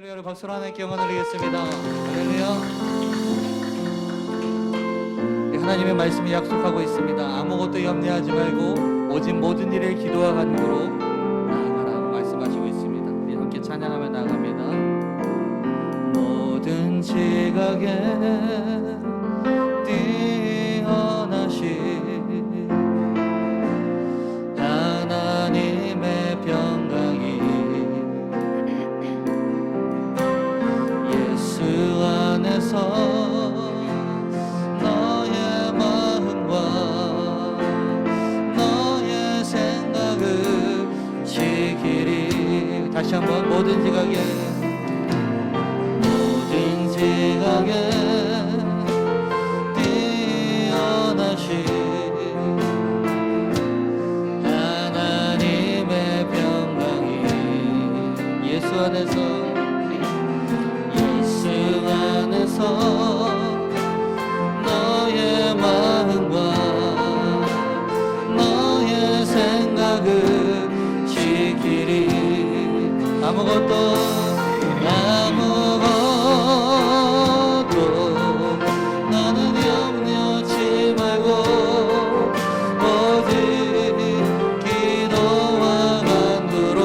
할렐루야를 박수로 하나님께 영광 드리겠습니다. 할렐루야. 하나님의 말씀이 약속하고 있습니다. 아무것도 염려하지 말고 오직 모든 일에 기도와 간구로 나아가라고 말씀하시고 있습니다. 우리 함께 찬양하며 나아갑니다. 모든 지각에 뛰어나신 하나님의 평강이 예수 안에서 너의 마음과 너의 생각을 지키리. 다시 한번 모든 지각에 뛰어나신 하나님의 평강이 예수 안에서 너의 마음과 너의 생각을 지키리. 아무것도 나는 염려치 말고 오직 기도와 간구로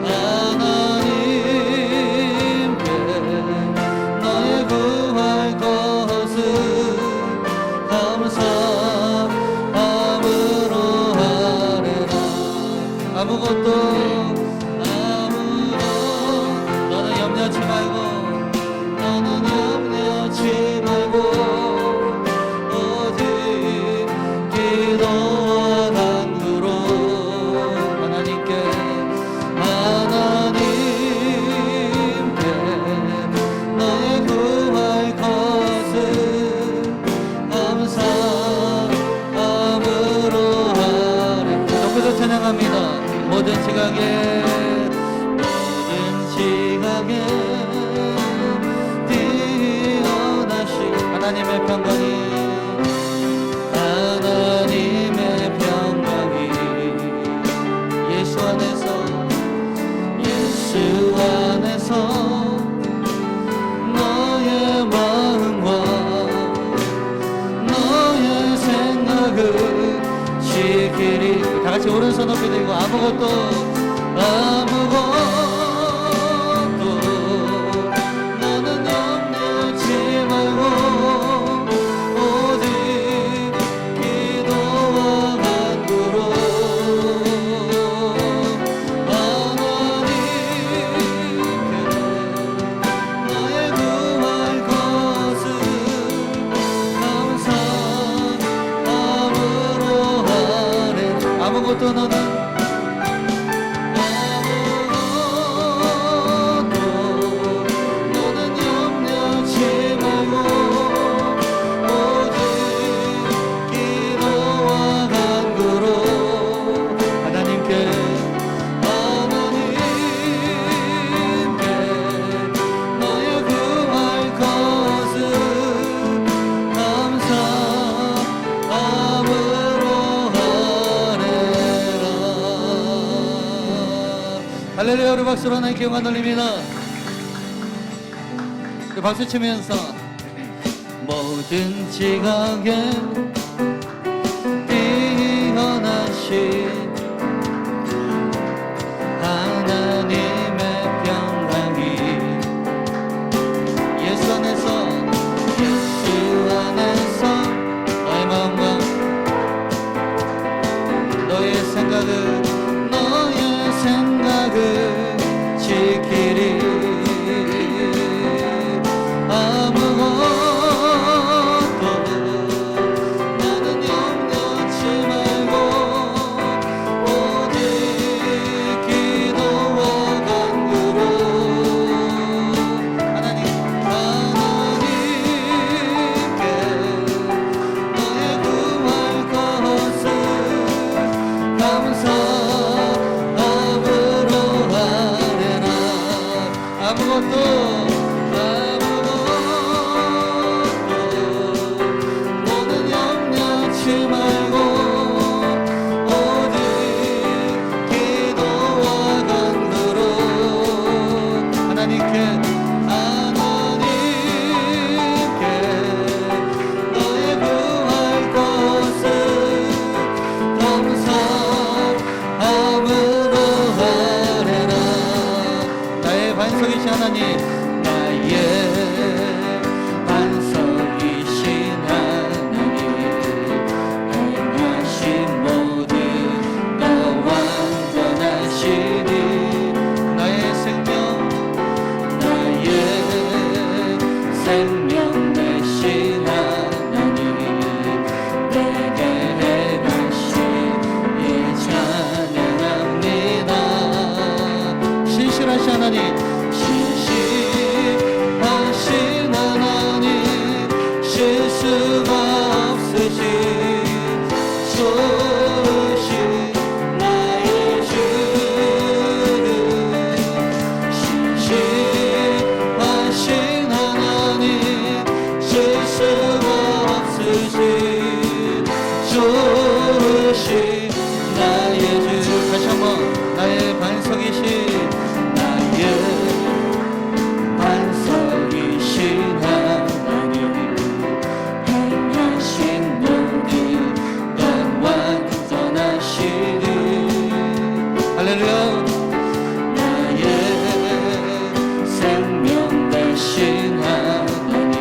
하나님께 너의 구할 것을 감사함으로 하리라. 아무것도 너는 염려치 말고 오직 기도와 간구로 하나님께 너의 구할 것을 감사함으로 하리. 높여서 찬양합니다. 모든 지각에 뛰어나신 하나님의 평강이 예수 안에서 너의 마음과 너의 생각을 지키리. 다같이 오른손 높이 들고 아무것도 너는 염려치 말고 오직 기도와 간구로 하나님께 너의 구할 것을 감사함으로 하리. 아무것도 너는 염려치 말고 오직 기도와 간구로 하나님께 너의 구할 것을 감사함으로 하리라. 할렐루야. 우리 박수로 하나님께 영광 돌립니다. 박수 치면서 모든 지각에 뛰어나신 하나님의 평강이 예수 안에서 너의 마음과 너의 생각을 지키리. 아무것도 나는 염려치 말고 하나님, 나의 반석이신 하나님, 행하신 모든 것 완전하시니 나의 생명 되신 하나님, 내게 행하신 일 찬양합니다. 신실하신 하나님, 신실하신 하나님, 실수가 없으신 좋으신 나의 주, 신실하신 하나님, 실수가 없으신 좋으신 나의 주. 다시 한번, 나의 반석이신, 나의 반석이신 하나님, 행하신 모든 것 완전하시니 할렐루야. 나의 생명 되신 하나님,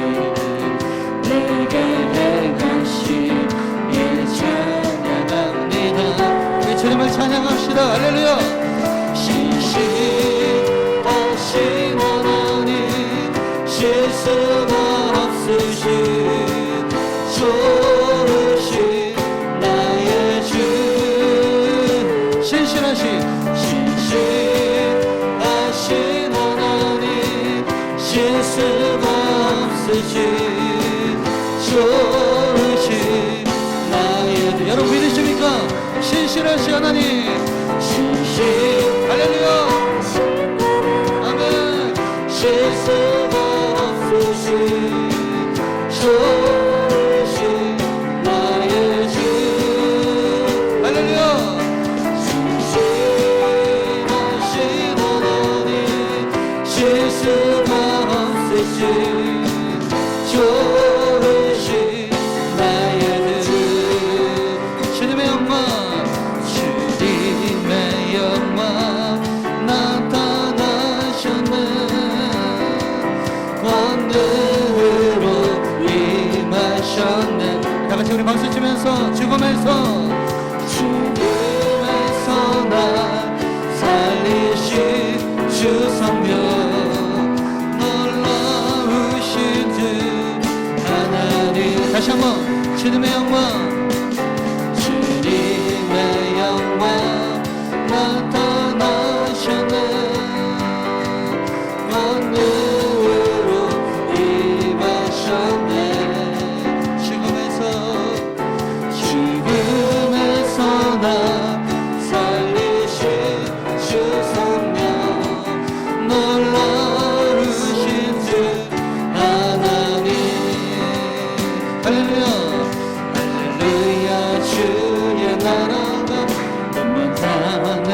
내게 행하신 일 찬양합니다. 우리 주님을 찬양합시다. 할렐루야. 신실하신 하나님, 실수가 없으신 좋으신 나의 주, 신실하신 하나님, 실수가 없으신 좋으신 나의 주. 여러분 믿으십니까? 신실하신 하나님, 할렐루야. 아멘. 실수가 없으신 좋으신 나의 주, 할렐루야. 신실하신 하나님, 실수가 없으신 좋으신 나의 주. 주님의 영광, 주님의 영광 나타나셨네. 권능으로 임하셨네. 다같이 우리 박수 치면서, 죽음에서 나 살리신 주 성령, 놀라우신 주 하나님. 다시 한번, 주님의 영광, 주님의 영광 나타나셨네. 권능으로 임하셨네. 죽음에서 나 살리신 주 성령, 놀라우신 주 하나님. 할렐루야. 할렐루야. 주의 나라가 만만하네.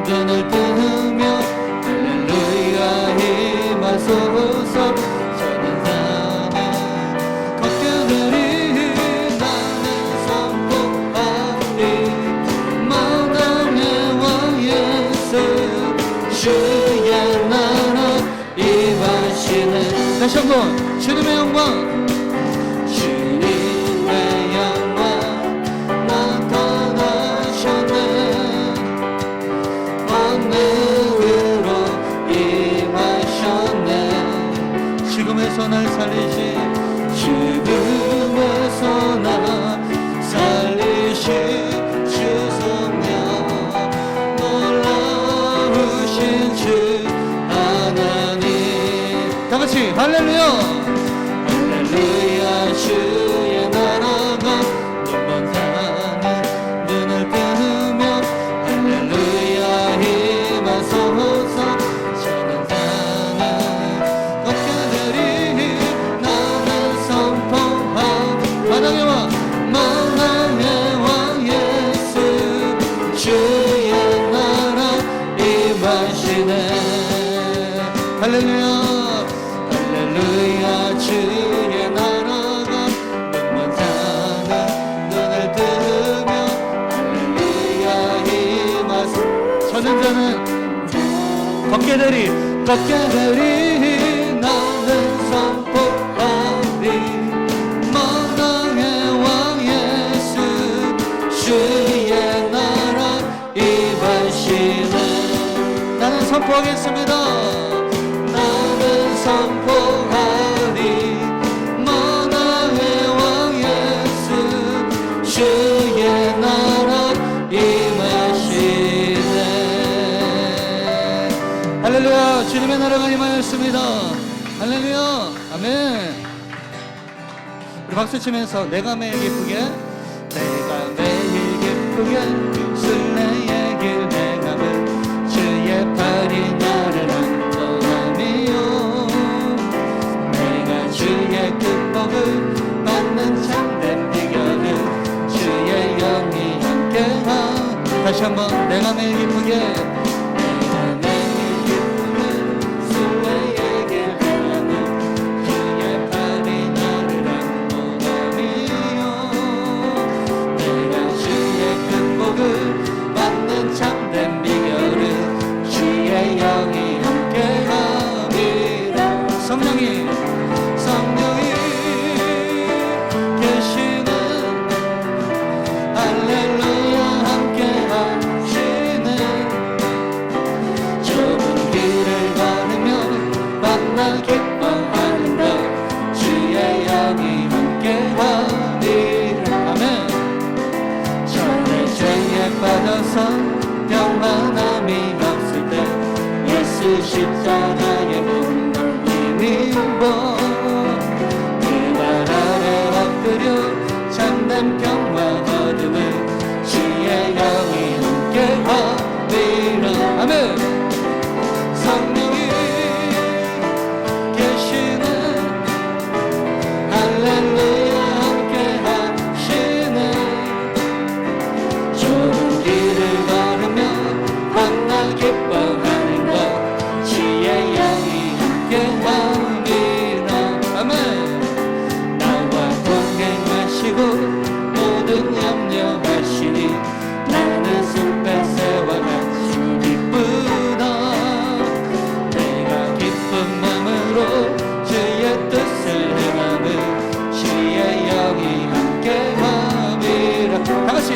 눈을 뜨며 할렐루야 힘하소서. 저는 나는 걷게들이 나는 선포하리. 만왕의 왕 예수 주의 나라 임하시네. 다시 한번, 주님의 영광, 주님의 영광 나타나셨네. 권능으로 임하셨네. 죽음에서 날 살리신, 죽음에서 나 살리신 주 성령, 놀라우신 주 하나님. 다같이 할렐루야. 할렐루야. 주의 나라가 눈먼 눈을 뜨며 할렐루야 힘하소서. 저는 사는 걷게들이 나는 선포한 만왕의 왕, 만왕의 왕 예수 주의 나라 임하시네. 할렐루야. 할렐루야. 주의 나라가 눈먼 사는 눈을 뜨며 할렐루야 힘하소서. 저는 자는 걷게들이 걷게 되리 나는 선포하리 만왕의 왕 예수 주의 나라 임하시네. 나는 선포하겠습니다. 나는 선포하리 만왕의 왕 예수 주의 나라 임하시네. 할렐루야. 주님의 나라가 임하였습니다. 할렐루야. 아멘. 우리 박수 치면서 내가 매일 기쁘게 내가 매일 기쁘게 순례의 길 행함은 주의 팔이 나를 안전함이요 내가 주의 극복을 받는 참된 비결은 주의 영이 함께하. 다시 한번 내가 매일 기쁘게 성령이 계시는 할렐루야 함께 하시는 좁은 길을 걸으며 만나 기뻐하는 것 주의 영이 함께 하리라. 아멘. 전에 죄에 빠져서 평안함이 없을 때 예수 십자가에 못 입어 그발 아래 엎드려 참된 평화 얻음을 주의 영이 함께하리라. 아멘. 성령이 계시는 할렐루야 함께하시는 좁은 길을 걸으며 만나 기뻐하는 것 주의 영이 함께하리라. 모든 염려하시니 나는 숲에새와 같이 기쁘다. 내가 기쁜 마음으로 주의 뜻을 행함은 주의 영이 함께함이라. 다같이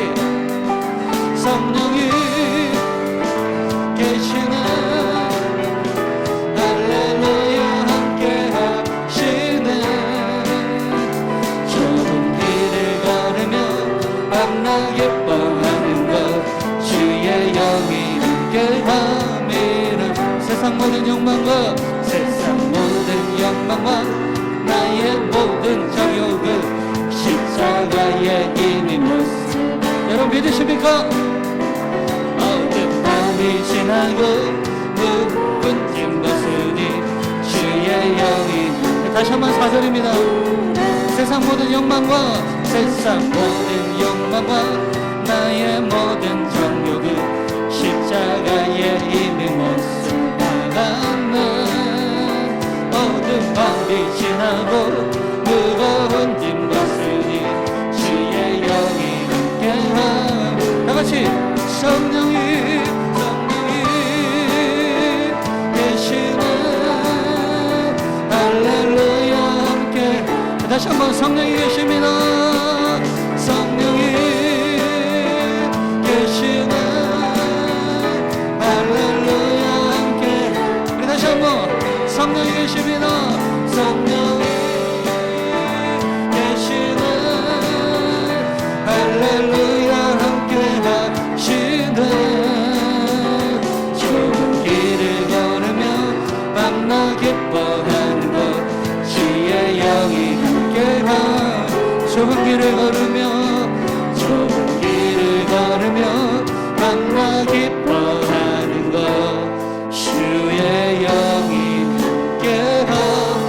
성령이 계시는 할렐루야 함께하시네 만나 기뻐하는 것 주의 영이 함께함이라. 세상 모든 욕망과 나의 모든 정욕을 십자가에 이미 묻습니다. 여러분 믿으십니까? 어둠 밤이 지나고 묵은 찜 벗으니 주의 영이. 다시 한번 4절입니다. 세상 모든 욕망과 나의 모든 정욕을 십자가에 이미 못 박았네. 어둠 밤이 지나고 무거운 짐 벗으니 주의 영이 함께하. 다같이 성령이 계시는 할렐루야 함께. 다시 한번 성령이 계십니다. 성령이 계시는 할렐루야 함께. 우리 다시 한번 성령이 계십니다. 성령이 계시는 할렐루야 함께 하시네. 좁은 길을 걸으며 만나 기뻐하는 것 주의 영이 함께하. 좁은 길을 걸으며 만나 기뻐하는 것 주의 영이 함께하.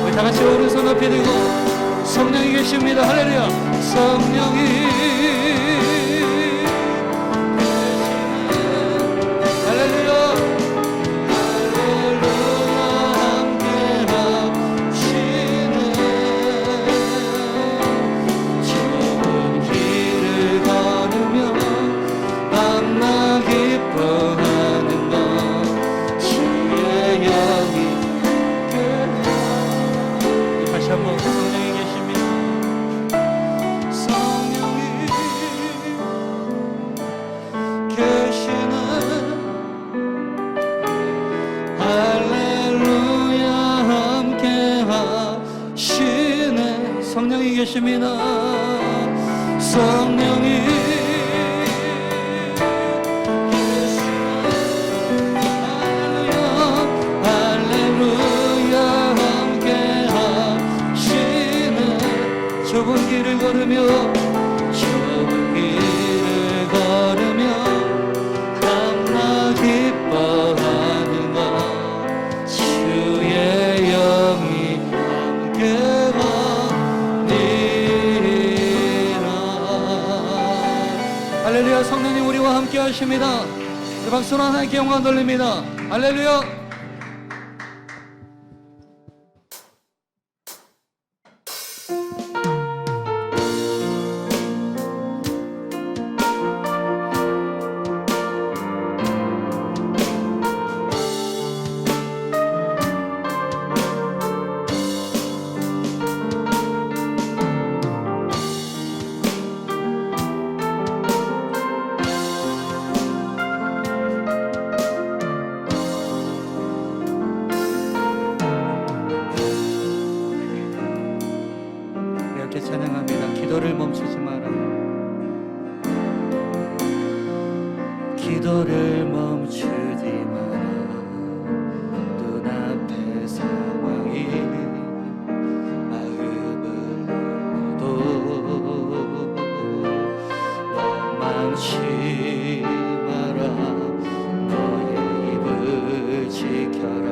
우리 다같이 오른손 높이 들고 성령이 계십니다. 할렐루야. 성령이 기뻐하는 것 주의 영이 성령이 계십니다. 성령이 좁은 길을 걸으며 참나 기뻐하는 것 주의 영이 함께하니라. 할렐루야. 성령님 우리와 함께 하십니다. 우리 박수로 하나님께 영광 돌립니다. 할렐루야. 찬양합니다. 기도를 멈추지 마라. 기도를 멈추지 마라. 눈앞의 상황이 마음을 놓아도 원망치 마라. 너의 입을 지켜라.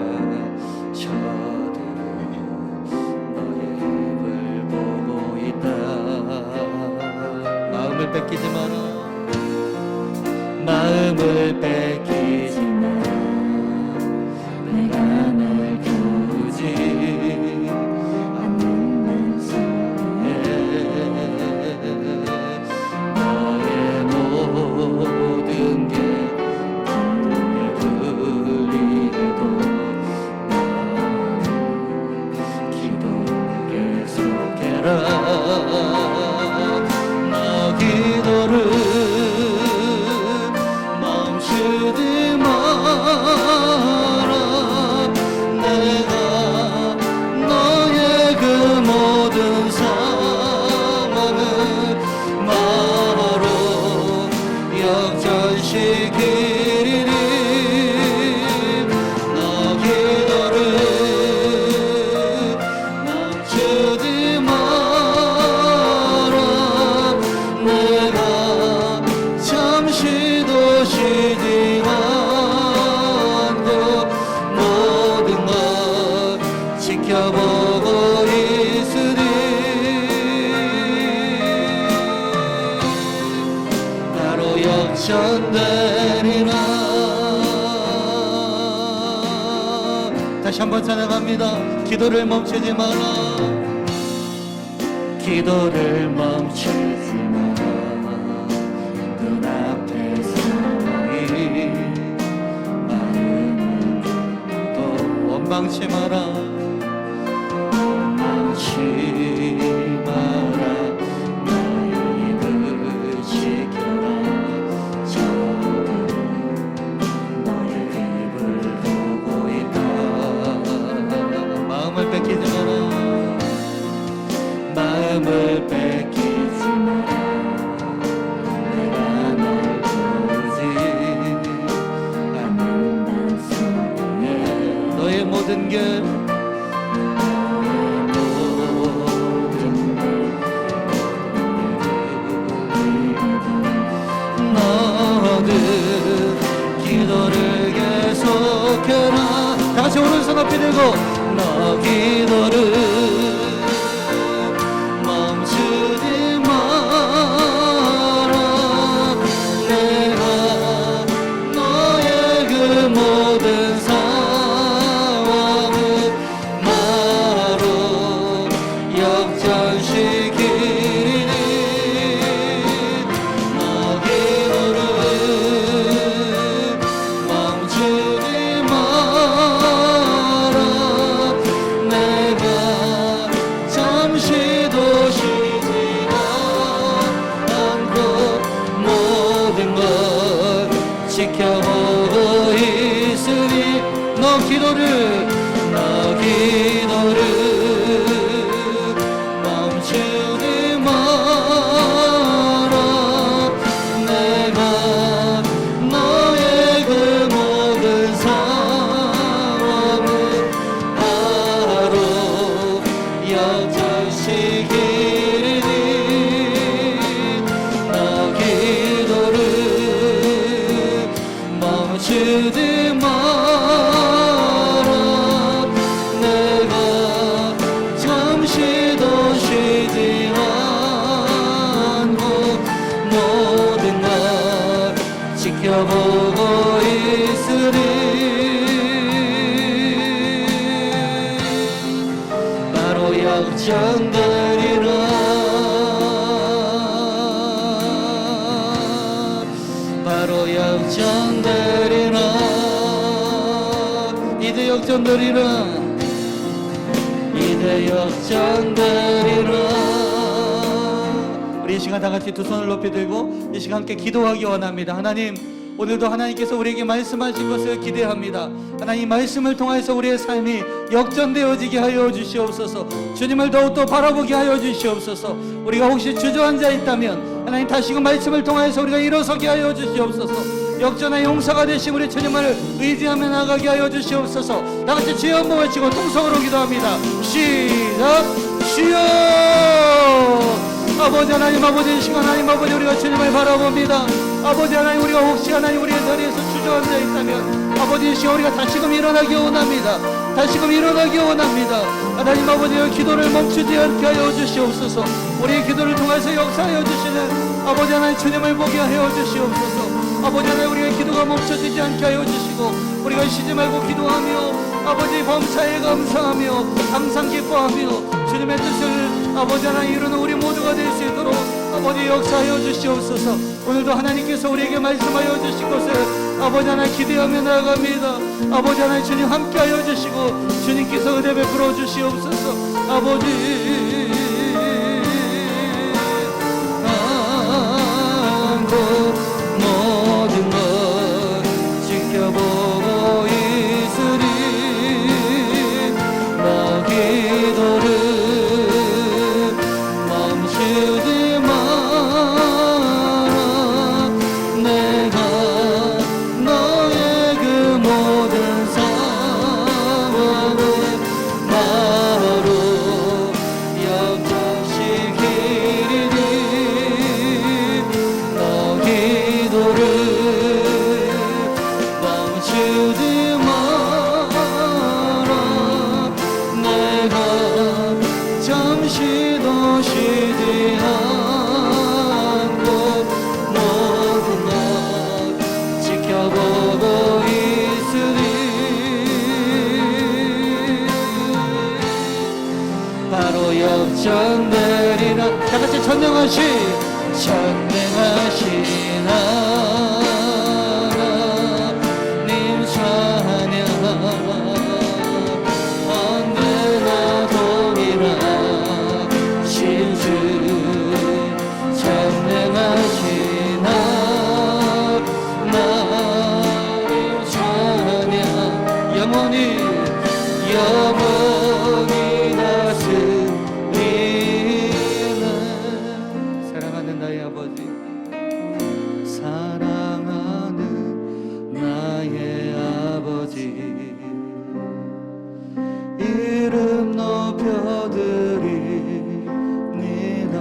마음을 뺏기지 마라. 마음을 뺏기지 마라. 내가 널 두지 않는 속에 너의 모든 게 불리해도 기도 계속해라. 기도를 멈추지 마라. 내가 너의 그 모든 상황을 바로 역전시키리니 너 기도를 멈추지 마라. 내가 잠시도 쉬지 않고 모든 걸 지켜보고 있으니 나로 역전되리라. 다시 한번 찬양합니다. 기도를 멈추지 마라. 기도를 멈추지 마라. 눈앞의 상황이 마음을 또 원망치 마라. 원망치 마라. 나의 입을 지켜라. 저는 너의 입을 보고 있다. 마음을 뺏기지 마라. 마음을 뺏기지 마라. 내가 널 두지 않는다 속에 너의 모든 게 너는 기도를 계속해라. 다같이 오른손 높이 들고 너 기도를 멈추지 마라. 내가 너의 그 모든 상황을 바로 역전시키니 너 기도를 멈추지 마라. 내가 잠시도 쉬지 않고 모든 걸 지켜보고 있으니 너 기도를 멈추지 멈추지 마라. 내가 잠시도 쉬지 않고 모든 걸 지켜보고 있으리. 바로 역전되리라. 바로 역전되리라. 이제 역전되리라. 이제 역전되리라. 우리 이 시간 다 같이 두 손을 높이 들고 이 시간 함께 기도하기 원합니다. 하나님, 오늘도 하나님께서 우리에게 말씀하신 것을 기대합니다. 하나님 말씀을 통해서 우리의 삶이 역전되어지게 하여 주시옵소서. 주님을 더욱더 바라보게 하여 주시옵소서. 우리가 혹시 주저앉아 있다면 하나님 다시금 말씀을 통해서 우리가 일어서게 하여 주시옵소서. 역전의 용사가 되신 우리 주님을 의지하며 나가게 하여 주시옵소서. 다같이 주여 한번 외치고 통성으로 기도합니다. 시작. 주여. 아버지 하나님, 아버지 이 시간 하나님 아버지 우리가 주님을 바라봅니다. 아버지 하나님, 우리가 혹시 하나님 우리의 자리에서 주저앉아 있다면 아버지 이 시간 우리가 다시금 일어나기 원합니다. 다시금 일어나기 원합니다. 하나님 아버지의 기도를 멈추지 않게 하여 주시옵소서. 우리의 기도를 통해서 역사하여 주시는 아버지 하나님 주님을 보게 하여 주시옵소서. 아버지 하나님, 우리의 기도가 멈춰지지 않게 하여 주시고 우리가 쉬지 말고 기도하며 아버지 범사에 감사하며 항상 기뻐하며 주님의 뜻을 아버지 하나님 이루는 우리 모두가 될 수 있도록 아버지 역사하여 주시옵소서. 오늘도 하나님께서 우리에게 말씀하여 주신 것을 아버지 하나님 기대하며 나아갑니다. 아버지 하나님 주님 함께하여 주시고 주님께서 은혜 베풀어 주시옵소서. 아버지 모든 것 지켜보고 있으리. 너 기도를 멈추지 마라. 내가 너의 그 모든 상황을 바로 역전시키리니. 너 기도를 멈추지 마라. 내가 잠시도 쉬지 않고 모든 것 지켜보고 있으리. 바로 역전되리라. 다같이 전능하신 하나님 찬양. 언제나 동일하신 주 전능하신 하나님 찬양. 영원히 다스리는. 사랑하는 나의 아버지, 사랑하는 나의 아버지, 이름 높여드립니다.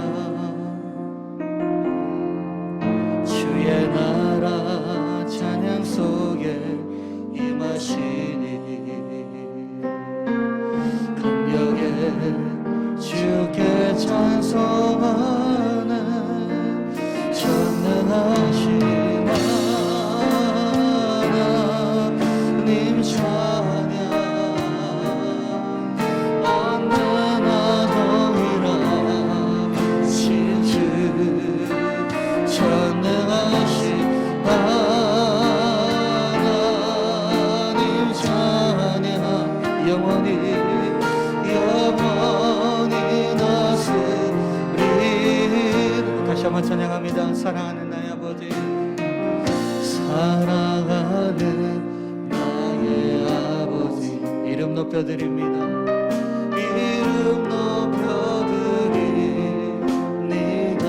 주의 나라 찬양 속에 임하시니 감격에 주께 찬송하는 전능하신 하나님 찬양. 언제나 동일하신 주 전능하신 하나님 찬양. 영원히 다스리는. 다시 한번 찬양합니다. 사랑하는 나의 아버지, 사랑하는 나의 아버지, 이름 높여드립니다. 이름 높여드립니다.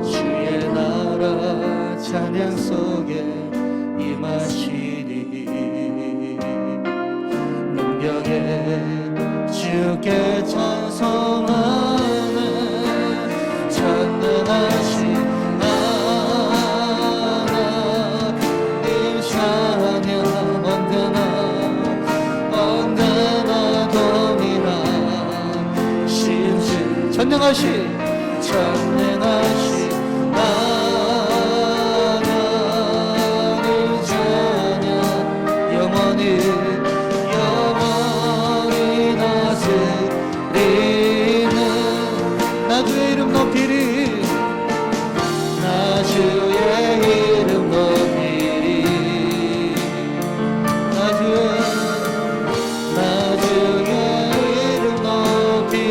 주의 나라 찬양 속에 임하시니 능력에 주께 찬송하는 전능하신 하나님 전능하신 하나님 찬양 영원히 다스리는 나 주의 이름 높이리 나 주의 이름 높이리 나 주의 이름 높이리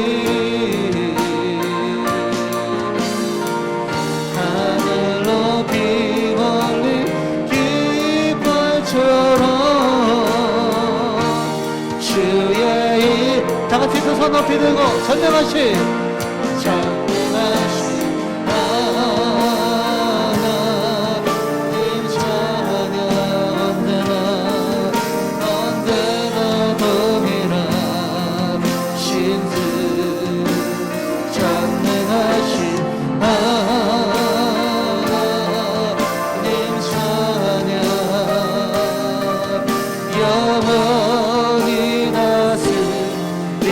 하늘 높이 멀리 깃발처럼 주의 이름 다 같이 두 손 높이 들고 전능하신 하나님 찬양 언제나 동일한 신수 전능하신 하나님 찬양 영원히 다스리는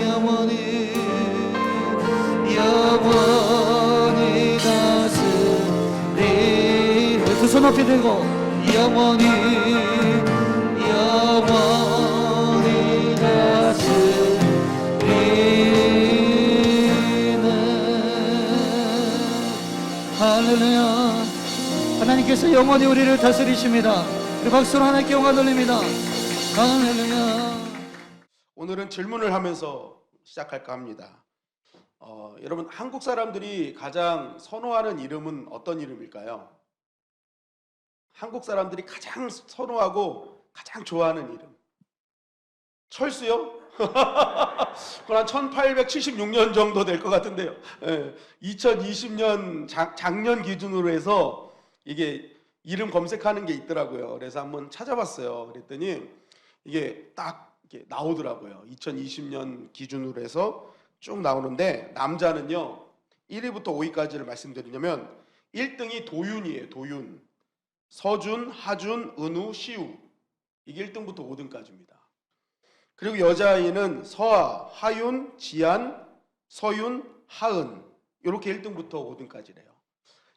영원히 다스리는 두 손 높이 들고 영원히 다스리는 할렐루야. 하나님께서 영원히 우리를 다스리십니다. 우리 박수로 하나님께 영광 돌립니다. 할렐루야. 오늘은 질문을 하면서 시작할까 합니다. 여러분, 한국 사람들이 가장 선호하는 이름은 어떤 이름일까요? 한국 사람들이 가장 선호하고 가장 좋아하는 이름. 철수요? 그건 한 1876년 정도 될 것 같은데요. 2020년 작년 기준으로 해서 이게 이름 검색하는 게 있더라고요. 그래서 한번 찾아봤어요. 그랬더니 이게 딱 이렇게 나오더라고요. 2020년 기준으로 해서 쭉 나오는데 남자는요 1위부터 5위까지를 말씀드리냐면 1등이 도윤이에요. 도윤, 서준, 하준, 은우, 시우. 이게 1등부터 5등까지입니다. 그리고 여자아이는 서아, 하윤, 지안, 서윤, 하은 이렇게 1등부터 5등까지래요.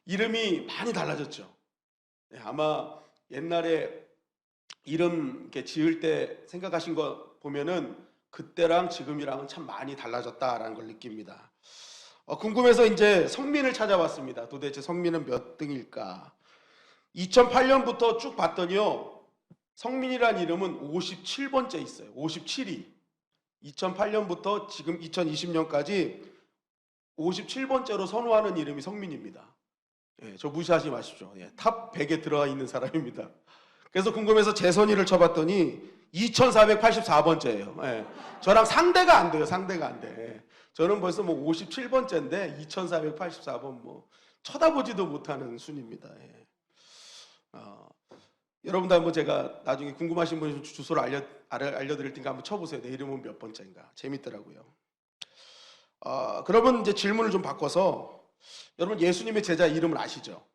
이름이 많이 달라졌죠. 네, 아마 옛날에 이름 이렇게 지을 때 생각하신 거 보면은 그때랑 지금이랑은 참 많이 달라졌다라는 걸 느낍니다. 궁금해서 이제 성민을 찾아봤습니다. 도대체 성민은 몇 등일까? 2008년부터 쭉 봤더니요, 성민이란 이름은 57번째 있어요. 57위. 2008년부터 지금 2020년까지 57번째로 선호하는 이름이 성민입니다. 저 무시하지 마십시오. 탑 100에 들어와 있는 사람입니다. 그래서 궁금해서 재선이를 쳐봤더니 2484번째예요. 저랑 상대가 안 돼요. 상대가 안 돼. 저는 벌써 뭐 57번째인데 2484번 뭐 쳐다보지도 못하는 순입니다. 여러분도 한번 제가 나중에 궁금하신 분 주소를 알려드릴 테니까 한번 쳐보세요. 내 이름은 몇 번째인가. 재밌더라고요. 그러면 이제 질문을 좀 바꿔서 여러분 예수님의 제자 이름을 아시죠?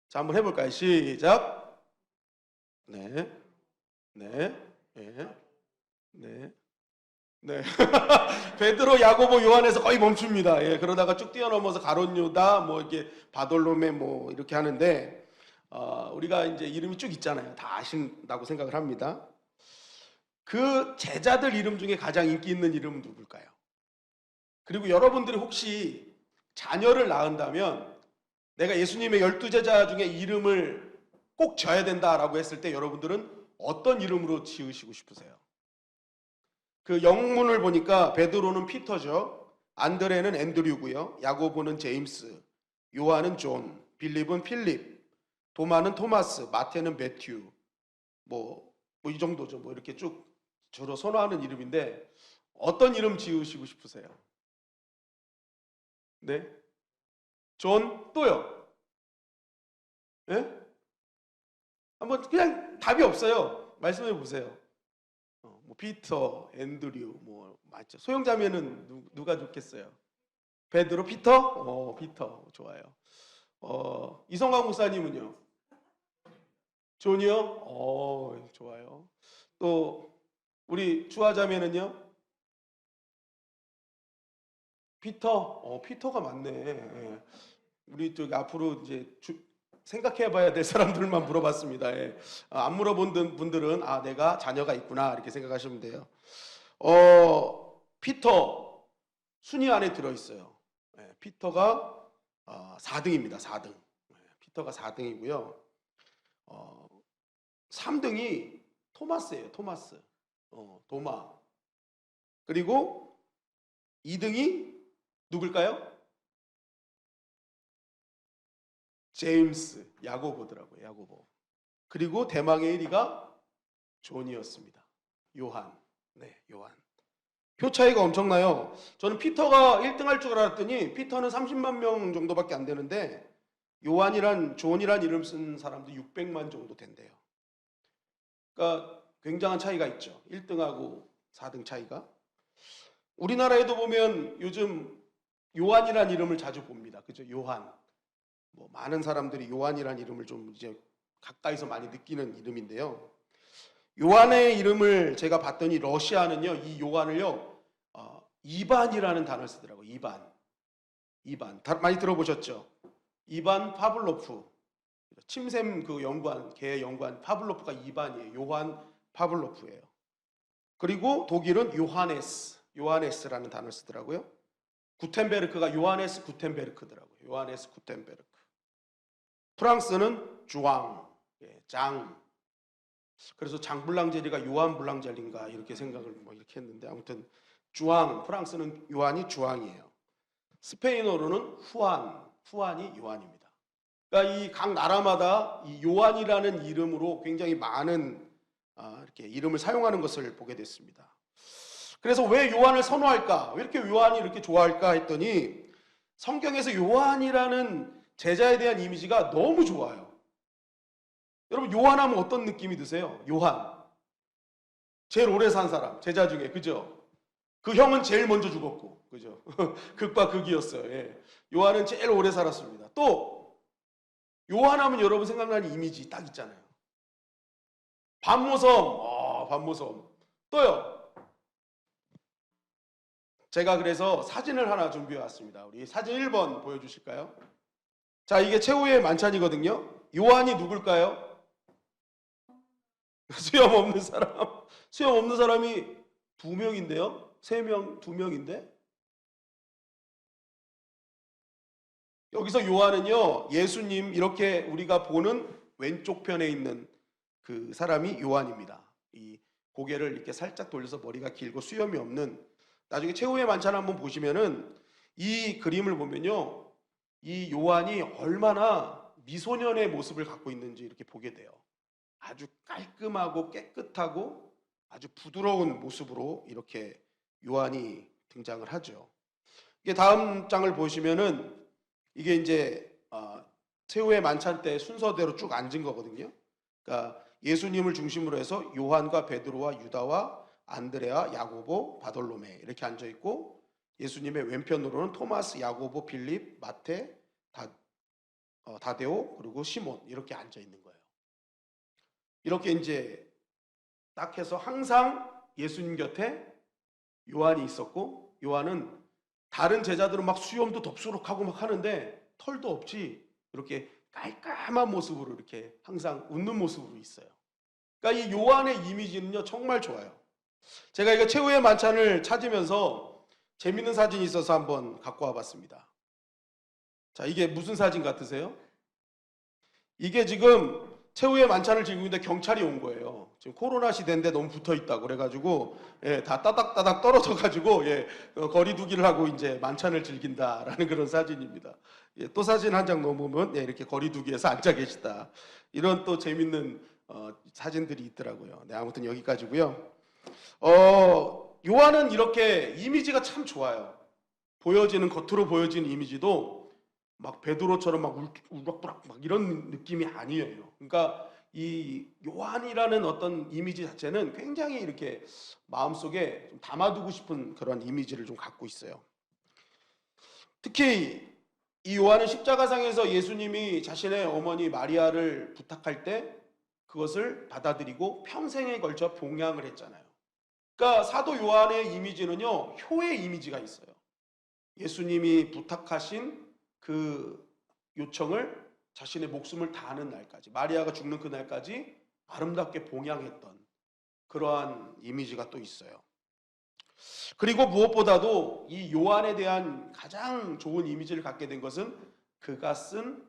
자, 한번 해볼까요? 시작. 네, 네, 네, 네, 네. 베드로, 야고보, 요한에서 거의 멈춥니다. 그러다가 쭉 뛰어넘어서 가룟 유다, 뭐 이렇게 바돌로메 뭐 이렇게 하는데 우리가 이제 이름이 쭉 있잖아요. 다 아신다고 생각을 합니다. 그 제자들 이름 중에 가장 인기 있는 이름은 누굴까요? 그리고 여러분들이 혹시 자녀를 낳은다면 내가 예수님의 12제자 중에 이름을 꼭 지어야 된다라고 했을 때 여러분들은 어떤 이름으로 지으시고 싶으세요? 그 영문을 보니까 베드로는 피터죠. 안드레는 앤드류고요. 야고보는 제임스, 요한은 존, 빌립은 필립, 도마는 토마스, 마태는 매튜. 뭐 이 정도죠. 뭐 이렇게 쭉 저로 선호하는 이름인데 어떤 이름 지으시고 싶으세요? 네? 존 또요? 네? 한번 그냥 답이 없어요. 말씀해 보세요. 뭐 피터, 앤드류 뭐 맞죠. 소형자매는 누가 좋겠어요? 베드로, 피터? 피터 좋아요. 이성광 목사님은요? 존이요? 좋아요. 또 우리 주화자매는요? 피터가 맞네. 예. 우리 저기 앞으로 이제 생각해봐야 될 사람들만 물어봤습니다. 예. 안 물어본 분들은 내가 자녀가 있구나 이렇게 생각하시면 돼요. 피터 순위 안에 들어있어요. 예. 피터가 4등입니다. 4등. 피터가 4등이고요. 3등이 토마스예요. 토마스. 도마. 그리고 2등이 누굴까요? 제임스, 야고보더라고요. 야고보. 그리고 대망의 1위가 존이었습니다. 요한. 네, 요한. 표 차이가 엄청나요. 저는 피터가 1등 할 줄 알았더니 피터는 30만 명 정도밖에 안 되는데 존이란 이름 쓴 사람도 600만 정도 된대요. 그러니까 굉장한 차이가 있죠. 1등하고 4등 차이가. 우리나라에도 보면 요즘 요한이란 이름을 자주 봅니다. 그죠? 요한. 많은 사람들이 요한이란 이름을 좀 이제 가까이서 많이 느끼는 이름인데요. 요한의 이름을 제가 봤더니 러시아는요, 이 요한을요, 이반이라는 단어를 쓰더라고요. 이반. 많이 들어보셨죠? 이반 파블로프. 침샘 개 연구한 파블로프가 이반이에요. 요한 파블로프예요. 그리고 독일은 요하네스라는 단어를 쓰더라고요. 구텐베르크가 요하네스 구텐베르크더라고요. 요하네스 구텐베르크. 프랑스는 장. 그래서 장블랑제리가 요한 블랑제리인가 이렇게 생각을 이렇게 했는데 아무튼 프랑스는 요한이 주앙이에요. 스페인어로는 후안이 요한입니다. 그러니까 이 각 나라마다 이 요한이라는 이름으로 굉장히 많은 이렇게 이름을 사용하는 것을 보게 됐습니다. 그래서 왜 요한을 선호할까? 왜 이렇게 요한이 이렇게 좋아할까 했더니 성경에서 요한이라는 제자에 대한 이미지가 너무 좋아요. 여러분 요한하면 어떤 느낌이 드세요? 요한. 제일 오래 산 사람, 제자 중에. 그죠? 그 형은 제일 먼저 죽었고. 그죠? 극과 극이었어요. 예. 요한은 제일 오래 살았습니다. 또 요한하면 여러분 생각나는 이미지 딱 있잖아요. 밤모섬. 또요. 제가 그래서 사진을 하나 준비해 왔습니다. 우리 사진 1번 보여주실까요? 자, 이게 최후의 만찬이거든요. 요한이 누굴까요? 수염 없는 사람이 2명인데요. 3명, 2명인데. 여기서 요한은요, 예수님 이렇게 우리가 보는 왼쪽 편에 있는 그 사람이 요한입니다. 이 고개를 이렇게 살짝 돌려서 머리가 길고 수염이 없는. 나중에 최후의 만찬 한번 보시면은 이 그림을 보면요, 이 요한이 얼마나 미소년의 모습을 갖고 있는지 이렇게 보게 돼요. 아주 깔끔하고 깨끗하고 아주 부드러운 모습으로 이렇게 요한이 등장을 하죠. 이게 다음 장을 보시면은 이게 이제 최후의 만찬 때 순서대로 쭉 앉은 거거든요. 그러니까 예수님을 중심으로 해서 요한과 베드로와 유다와 안드레아, 야고보, 바돌로메 이렇게 앉아 있고 예수님의 왼편으로는 토마스, 야고보, 빌립, 마테, 다데오 그리고 시몬 이렇게 앉아 있는 거예요. 이렇게 이제 딱 해서 항상 예수님 곁에 요한이 있었고 요한은 다른 제자들은 막 수염도 덥수룩하고 막 하는데 털도 없이 이렇게 깔끔한 모습으로 이렇게 항상 웃는 모습으로 있어요. 그러니까 이 요한의 이미지는요 정말 좋아요. 제가 이거 최후의 만찬을 찾으면서 재밌는 사진이 있어서 한번 갖고 와봤습니다. 자, 이게 무슨 사진 같으세요? 이게 지금 최후의 만찬을 즐기고 있는데 경찰이 온 거예요. 지금 코로나 시대인데 너무 붙어 있다고 그래가지고 다 따닥따닥 떨어져가지고 거리두기를 하고 이제 만찬을 즐긴다라는 그런 사진입니다. 또 사진 한 장 넘으면 이렇게 거리두기에서 앉아 계시다. 이런 또 재밌는 사진들이 있더라고요. 네, 아무튼 여기까지고요. 요한은 이렇게 이미지가 참 좋아요. 겉으로 보여지는 이미지도 막 베드로처럼 막 울럭부락 막 이런 느낌이 아니에요. 그러니까 이 요한이라는 어떤 이미지 자체는 굉장히 이렇게 마음속에 좀 담아두고 싶은 그런 이미지를 좀 갖고 있어요. 특히 이 요한은 십자가상에서 예수님이 자신의 어머니 마리아를 부탁할 때 그것을 받아들이고 평생에 걸쳐 봉양을 했잖아요. 그러니까 사도 요한의 이미지는요 효의 이미지가 있어요. 예수님이 부탁하신 그 요청을 자신의 목숨을 다하는 날까지, 마리아가 죽는 그날까지 아름답게 봉양했던 그러한 이미지가 또 있어요. 그리고 무엇보다도 이 요한에 대한 가장 좋은 이미지를 갖게 된 것은 그가 쓴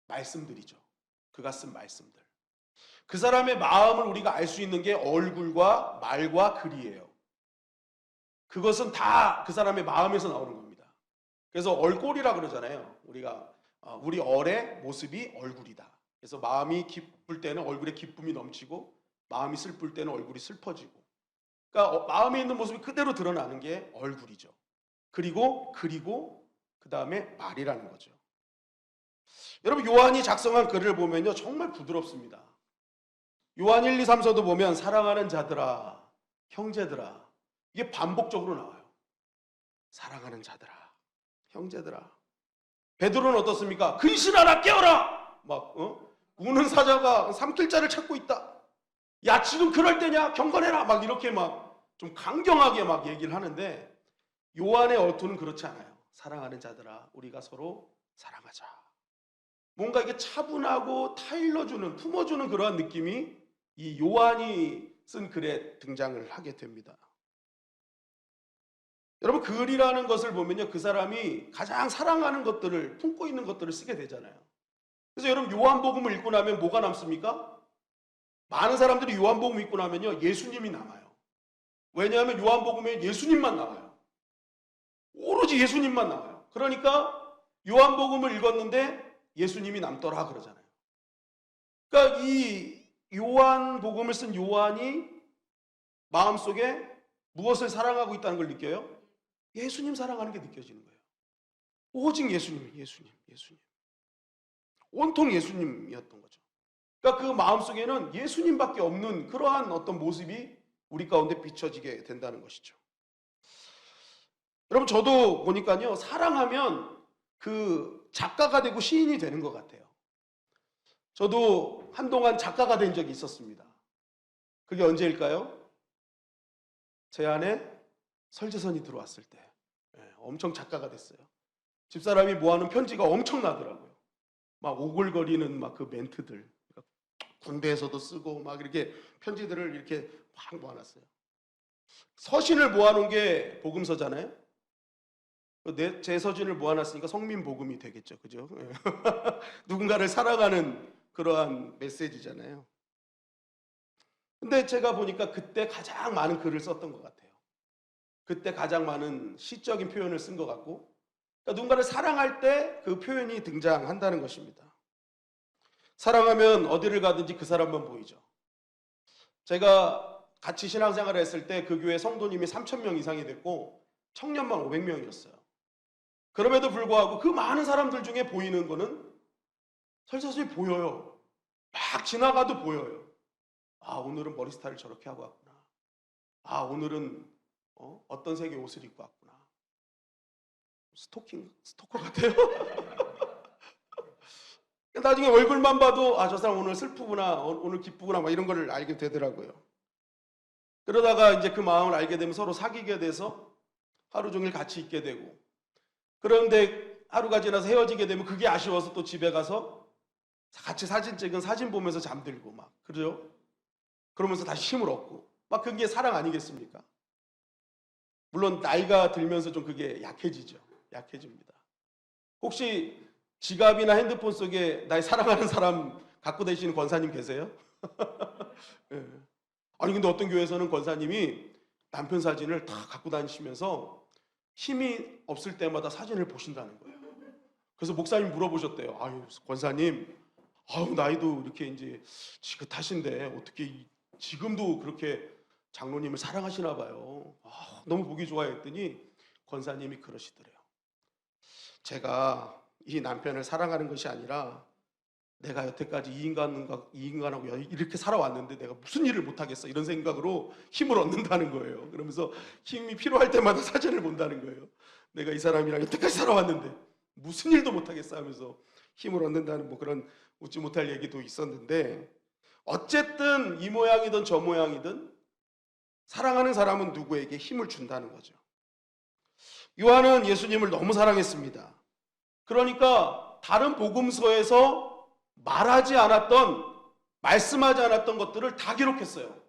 말씀들이죠. 그가 쓴 말씀들. 그 사람의 마음을 우리가 알 수 있는 게 얼굴과 말과 글이에요. 그것은 다 그 사람의 마음에서 나오는 겁니다. 그래서 얼꼴이라 그러잖아요. 우리가 우리 얼의 모습이 얼굴이다. 그래서 마음이 기쁠 때는 얼굴에 기쁨이 넘치고 마음이 슬플 때는 얼굴이 슬퍼지고, 그러니까 마음에 있는 모습이 그대로 드러나는 게 얼굴이죠. 그리고 그 다음에 말이라는 거죠. 여러분, 요한이 작성한 글을 보면요 정말 부드럽습니다. 요한 1, 2, 3서도 보면 사랑하는 자들아, 형제들아, 이게 반복적으로 나와요. 사랑하는 자들아, 형제들아. 베드로는 어떻습니까? 근신하라, 깨어라! 막 우는 사자가 삼킬 자를 찾고 있다. 야, 지금 그럴 때냐? 경건해라! 막 이렇게 막 좀 강경하게 막 얘기를 하는데, 요한의 어투는 그렇지 않아요. 사랑하는 자들아, 우리가 서로 사랑하자. 뭔가 이게 차분하고 타일러주는, 품어주는 그러한 느낌이 이 요한이 쓴 글에 등장을 하게 됩니다. 여러분, 글이라는 것을 보면요, 그 사람이 가장 사랑하는 것들을, 품고 있는 것들을 쓰게 되잖아요. 그래서 여러분, 요한복음을 읽고 나면 뭐가 남습니까? 많은 사람들이 요한복음 읽고 나면요 예수님이 남아요. 왜냐하면 요한복음에 예수님만 나와요. 오로지 예수님만 나와요. 그러니까 요한복음을 읽었는데 예수님이 남더라 그러잖아요. 그러니까 이 요한복음을 쓴 요한이 마음속에 무엇을 사랑하고 있다는 걸 느껴요? 예수님 사랑하는 게 느껴지는 거예요. 오직 예수님. 온통 예수님이었던 거죠. 그러니까 그 마음속에는 예수님밖에 없는 그러한 어떤 모습이 우리 가운데 비춰지게 된다는 것이죠. 여러분, 저도 보니까요, 사랑하면 그 작가가 되고 시인이 되는 것 같아요. 저도 한동안 작가가 된 적이 있었습니다. 그게 언제일까요? 제 안에 설재선이 들어왔을 때 엄청 작가가 됐어요. 집사람이 모아놓은 편지가 엄청나더라고요. 막 오글거리는 막 그 멘트들, 군대에서도 쓰고 막 이렇게 편지들을 이렇게 막 모아놨어요. 서신을 모아놓은 게 복음서잖아요. 제 서신을 모아놨으니까 성민복음이 되겠죠, 그죠? 누군가를 사랑하는 그러한 메시지잖아요. 근데 제가 보니까 그때 가장 많은 글을 썼던 것 같아요. 그때 가장 많은 시적인 표현을 쓴 것 같고, 그러니까 누군가를 사랑할 때 그 표현이 등장한다는 것입니다. 사랑하면 어디를 가든지 그 사람만 보이죠. 제가 같이 신앙생활을 했을 때 그 교회 성도님이 3,000명 이상이 됐고 청년만 500명이었어요. 그럼에도 불구하고 그 많은 사람들 중에 보이는 거는 설사슬이 보여요. 막 지나가도 보여요. 아, 오늘은 머리 스타일을 저렇게 하고 왔구나. 아, 오늘은 어떤 색의 옷을 입고 왔구나. 스토커 같아요. 나중에 얼굴만 봐도 아, 저 사람 오늘 슬프구나, 오늘 기쁘구나, 막 이런 걸 알게 되더라고요. 그러다가 이제 그 마음을 알게 되면 서로 사귀게 돼서 하루 종일 같이 있게 되고, 그런데 하루가 지나서 헤어지게 되면 그게 아쉬워서 또 집에 가서 같이 사진 찍은 사진 보면서 잠들고 막 그러죠. 그러면서 다시 힘을 얻고 막, 그게 사랑 아니겠습니까? 물론 나이가 들면서 좀 그게 약해집니다. 혹시 지갑이나 핸드폰 속에 나의 사랑하는 사람 갖고 다니시는 권사님 계세요? 네. 아니, 근데 어떤 교회에서는 권사님이 남편 사진을 다 갖고 다니시면서 힘이 없을 때마다 사진을 보신다는 거예요. 그래서 목사님 물어보셨대요. 아유, 권사님, 아유, 나이도 이렇게 이제 지긋하신데 어떻게 지금도 그렇게 장로님을 사랑하시나 봐요. 아, 너무 보기 좋아요 했더니 권사님이 그러시더래요. 제가 이 남편을 사랑하는 것이 아니라 내가 여태까지 이 인간하고 이렇게 살아왔는데 내가 무슨 일을 못하겠어, 이런 생각으로 힘을 얻는다는 거예요. 그러면서 힘이 필요할 때마다 사진을 본다는 거예요. 내가 이 사람이랑 여태까지 살아왔는데 무슨 일도 못하겠어 하면서 힘을 얻는다는 뭐 그런 웃지 못할 얘기도 있었는데, 어쨌든 이 모양이든 저 모양이든 사랑하는 사람은 누구에게 힘을 준다는 거죠. 요한은 예수님을 너무 사랑했습니다. 그러니까 다른 복음서에서 말하지 않았던, 말씀하지 않았던 것들을 다 기록했어요.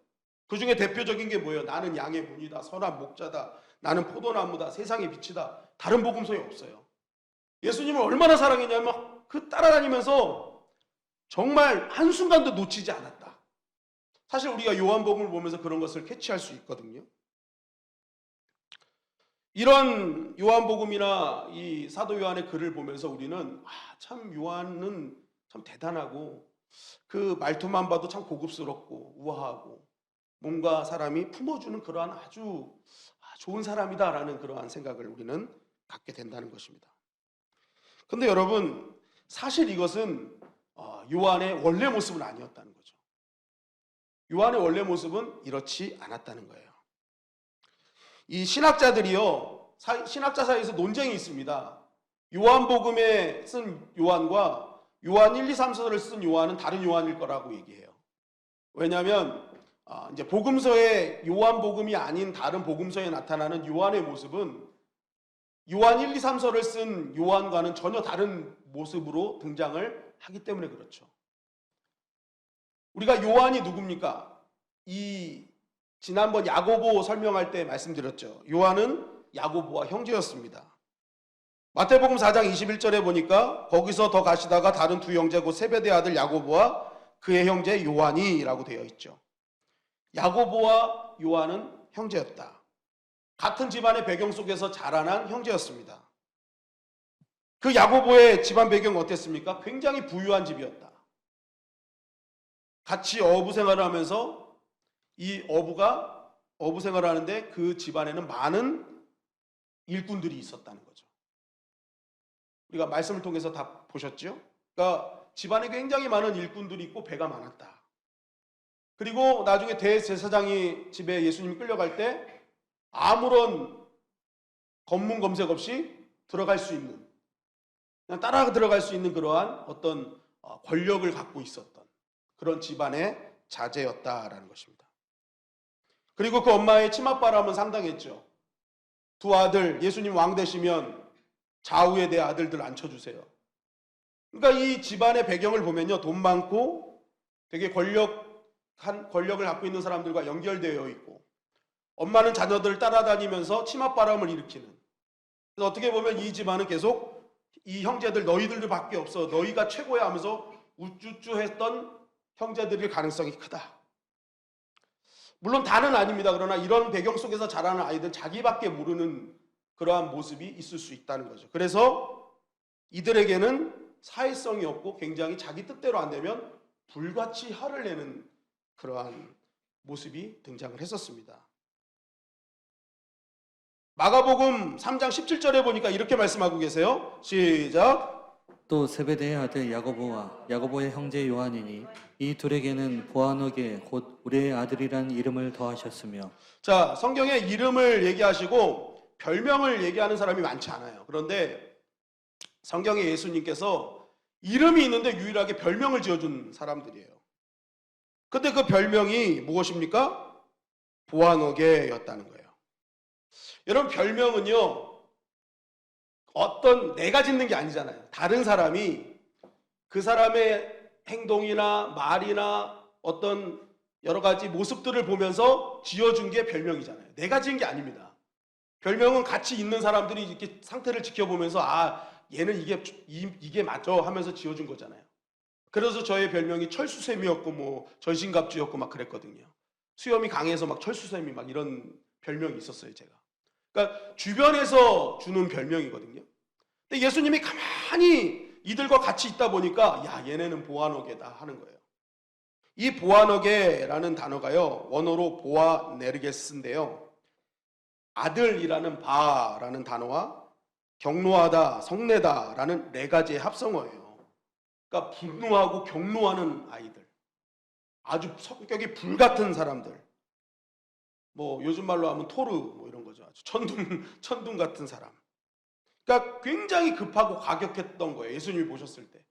그 중에 대표적인 게 뭐예요? 나는 양의 문이다, 선한 목자다, 나는 포도나무다, 세상의 빛이다. 다른 복음서에 없어요. 예수님을 얼마나 사랑했냐면 그 따라다니면서 정말 한순간도 놓치지 않았다. 사실 우리가 요한복음을 보면서 그런 것을 캐치할 수 있거든요. 이런 요한복음이나 이 사도 요한의 글을 보면서 우리는 참 요한은 참 대단하고 그 말투만 봐도 참 고급스럽고 우아하고 뭔가 사람이 품어주는 그러한 아주 좋은 사람이다라는 그러한 생각을 우리는 갖게 된다는 것입니다. 근데 여러분, 사실 이것은 요한의 원래 모습은 아니었다는 거죠. 요한의 원래 모습은 이렇지 않았다는 거예요. 이 신학자들이요, 신학자 사이에서 논쟁이 있습니다. 요한복음에 쓴 요한과 요한 1, 2, 3서를 쓴 요한은 다른 요한일 거라고 얘기해요. 왜냐하면 이제 복음서의 요한복음이 아닌 다른 복음서에 나타나는 요한의 모습은 요한 1, 2, 3서를 쓴 요한과는 전혀 다른 모습으로 등장을 하기 때문에 그렇죠. 우리가 요한이 누굽니까? 지난번 야고보 설명할 때 말씀드렸죠. 요한은 야고보와 형제였습니다. 마태복음 4장 21절에 보니까 거기서 더 가시다가 다른 두 형제 곧 세베대 아들 야고보와 그의 형제 요한이라고 되어 있죠. 야고보와 요한은 형제였다. 같은 집안의 배경 속에서 자라난 형제였습니다. 그 야고보의 집안 배경은 어땠습니까? 굉장히 부유한 집이었다. 같이 어부 생활을 하면서 이 어부가 어부 생활을 하는데 그 집안에는 많은 일꾼들이 있었다는 거죠. 우리가 말씀을 통해서 다 보셨죠? 그러니까 집안에 굉장히 많은 일꾼들이 있고 배가 많았다. 그리고 나중에 대제사장이 집에 예수님이 끌려갈 때 아무런 검문 검색 없이 들어갈 수 있는, 그냥 따라 들어갈 수 있는 그러한 어떤 권력을 갖고 있었던 그런 집안의 자제였다라는 것입니다. 그리고 그 엄마의 치맛바람은 상당했죠. 두 아들, 예수님 왕 되시면 좌우에 내 아들들 앉혀주세요. 그러니까 이 집안의 배경을 보면요, 돈 많고 되게 권력을 갖고 있는 사람들과 연결되어 있고, 엄마는 자녀들을 따라다니면서 치맛바람을 일으키는. 그래서 어떻게 보면 이 집안은 계속 이 형제들 너희들밖에 없어, 너희가 최고야 하면서 우쭈쭈했던 형제들일 가능성이 크다. 물론 다는 아닙니다. 그러나 이런 배경 속에서 자라는 아이들 자기밖에 모르는 그러한 모습이 있을 수 있다는 거죠. 그래서 이들에게는 사회성이 없고 굉장히 자기 뜻대로 안 되면 불같이 화를 내는 그러한 모습이 등장을 했었습니다. 마가복음 3장 17절에 보니까 이렇게 말씀하고 계세요. 시작. 또 세베대의 아들 야고보와 야고보의 형제 요한이니 이 둘에게는 보아너게 곧 우리의 아들이란 이름을 더하셨으며. 자, 성경에 이름을 얘기하시고 별명을 얘기하는 사람이 많지 않아요. 그런데 성경에 예수님께서 이름이 있는데 유일하게 별명을 지어준 사람들이에요. 근데 그 별명이 무엇입니까? 보아너게였다는 거예요. 여러분, 별명은요, 어떤 내가 짓는 게 아니잖아요. 다른 사람이 그 사람의 행동이나 말이나 어떤 여러 가지 모습들을 보면서 지어준 게 별명이잖아요. 내가 지은 게 아닙니다. 별명은 같이 있는 사람들이 이렇게 상태를 지켜보면서 얘는 이게 맞죠 하면서 지어준 거잖아요. 그래서 저의 별명이 철수샘이었고 뭐 전신갑주였고 막 그랬거든요. 수염이 강해서 막 철수샘이 막 이런 별명이 있었어요, 제가. 그러니까 주변에서 주는 별명이거든요. 근데 예수님이 가만히 이들과 같이 있다 보니까 얘네는 보아너게다 하는 거예요. 이 보아너게라는 단어가요, 원어로 보아네르게스인데요, 아들이라는 바라는 단어와 경노하다, 성내다라는 네 가지의 합성어예요. 그러니까 분노하고 경노하는 아이들, 아주 성격이 불같은 사람들, 뭐 요즘 말로 하면 토르 뭐 이런 거죠. 아주 천둥 같은 사람. 그러니까 굉장히 급하고 과격했던 거예요. 예수님이 보셨을 때,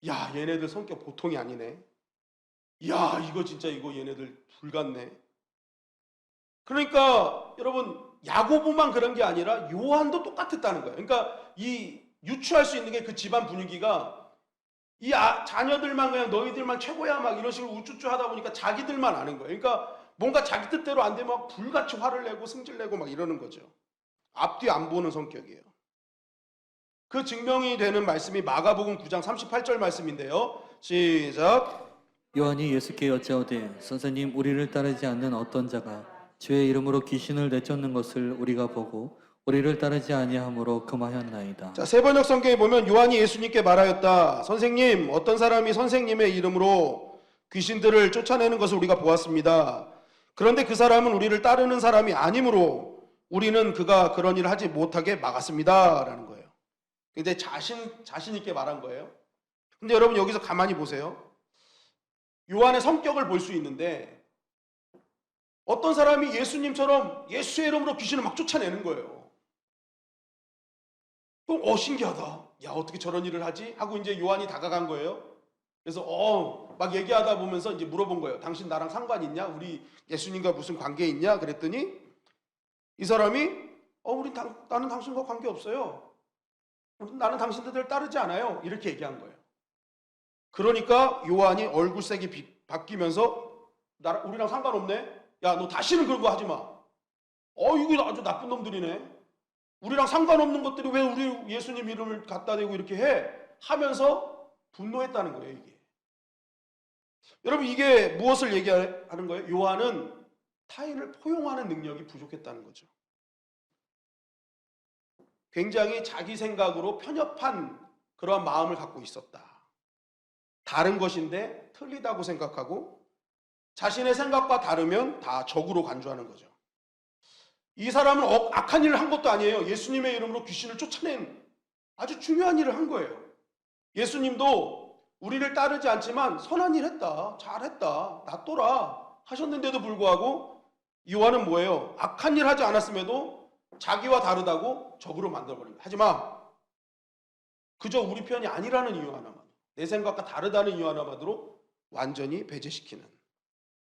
얘네들 성격 보통이 아니네. 이거 진짜 얘네들 불같네. 그러니까 여러분, 야고보만 그런 게 아니라 요한도 똑같았다는 거예요. 그러니까 이 유추할 수 있는 게 그 집안 분위기가 이 자녀들만 그냥 너희들만 최고야 막 이런 식으로 우쭈쭈 하다 보니까 자기들만 아는 거예요. 그러니까 뭔가 자기 뜻대로 안 되면 막 불같이 화를 내고 승질내고 막 이러는 거죠. 앞뒤 안 보는 성격이에요. 그 증명이 되는 말씀이 마가복음 9장 38절 말씀인데요. 시작. 요한이 예수께 여짜오되 선생님 우리를 따르지 않는 어떤 자가 주의 이름으로 귀신을 내쫓는 것을 우리가 보고 우리를 따르지 아니하므로 금하였나이다. 자, 세번역 성경에 보면 요한이 예수님께 말하였다. 선생님, 어떤 사람이 선생님의 이름으로 귀신들을 쫓아내는 것을 우리가 보았습니다. 그런데 그 사람은 우리를 따르는 사람이 아니므로 우리는 그가 그런 일을 하지 못하게 막았습니다. 라는 거예요. 근데 자신 있게 말한 거예요. 근데 여러분 여기서 가만히 보세요. 요한의 성격을 볼 수 있는데 어떤 사람이 예수님처럼 예수의 이름으로 귀신을 막 쫓아내는 거예요. 그럼 신기하다. 야, 어떻게 저런 일을 하지? 하고 이제 요한이 다가간 거예요. 그래서 막 얘기하다 보면서 이제 물어본 거예요. 당신 나랑 상관 있냐? 우리 예수님과 무슨 관계 있냐? 그랬더니 이 사람이 나는 당신과 관계 없어요. 나는 당신들 따르지 않아요. 이렇게 얘기한 거예요. 그러니까 요한이 얼굴색이 바뀌면서 우리랑 상관없네. 야, 너 다시는 그런 거 하지 마. 이거 아주 나쁜 놈들이네. 우리랑 상관없는 것들이 왜 우리 예수님 이름을 갖다 대고 이렇게 해? 하면서 분노했다는 거예요, 이게. 여러분, 이게 무엇을 얘기하는 거예요? 요한은 타인을 포용하는 능력이 부족했다는 거죠. 굉장히 자기 생각으로 편협한 그러한 마음을 갖고 있었다. 다른 것인데 틀리다고 생각하고 자신의 생각과 다르면 다 적으로 간주하는 거죠. 이 사람은 악한 일을 한 것도 아니에요. 예수님의 이름으로 귀신을 쫓아낸 아주 중요한 일을 한 거예요. 예수님도 우리를 따르지 않지만 선한 일 했다, 잘했다, 놔둬라 하셨는데도 불구하고 요한은 뭐예요? 악한 일 하지 않았음에도 자기와 다르다고 적으로 만들어버린 거예요. 하지마. 그저 우리 편이 아니라는 이유 하나만, 내 생각과 다르다는 이유 하나만으로 완전히 배제시키는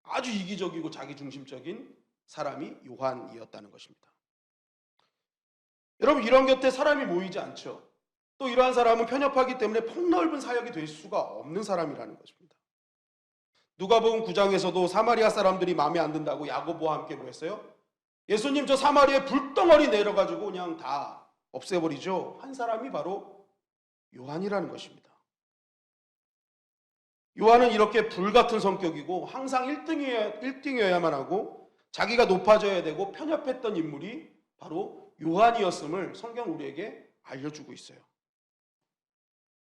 아주 이기적이고 자기중심적인 사람이 요한이었다는 것입니다. 여러분, 이런 곁에 사람이 모이지 않죠. 또 이러한 사람은 편협하기 때문에 폭넓은 사역이 될 수가 없는 사람이라는 것입니다. 누가복음 9장에서도 사마리아 사람들이 마음에 안 든다고 야고보와 함께 뭐 했어요? 예수님, 저 사마리아에 불덩어리 내려가지고 그냥 다 없애버리죠. 한 사람이 바로 요한이라는 것입니다. 요한은 이렇게 불같은 성격이고 항상 1등이어야만 하고 자기가 높아져야 되고 편협했던 인물이 바로 요한이었음을 성경 우리에게 알려주고 있어요.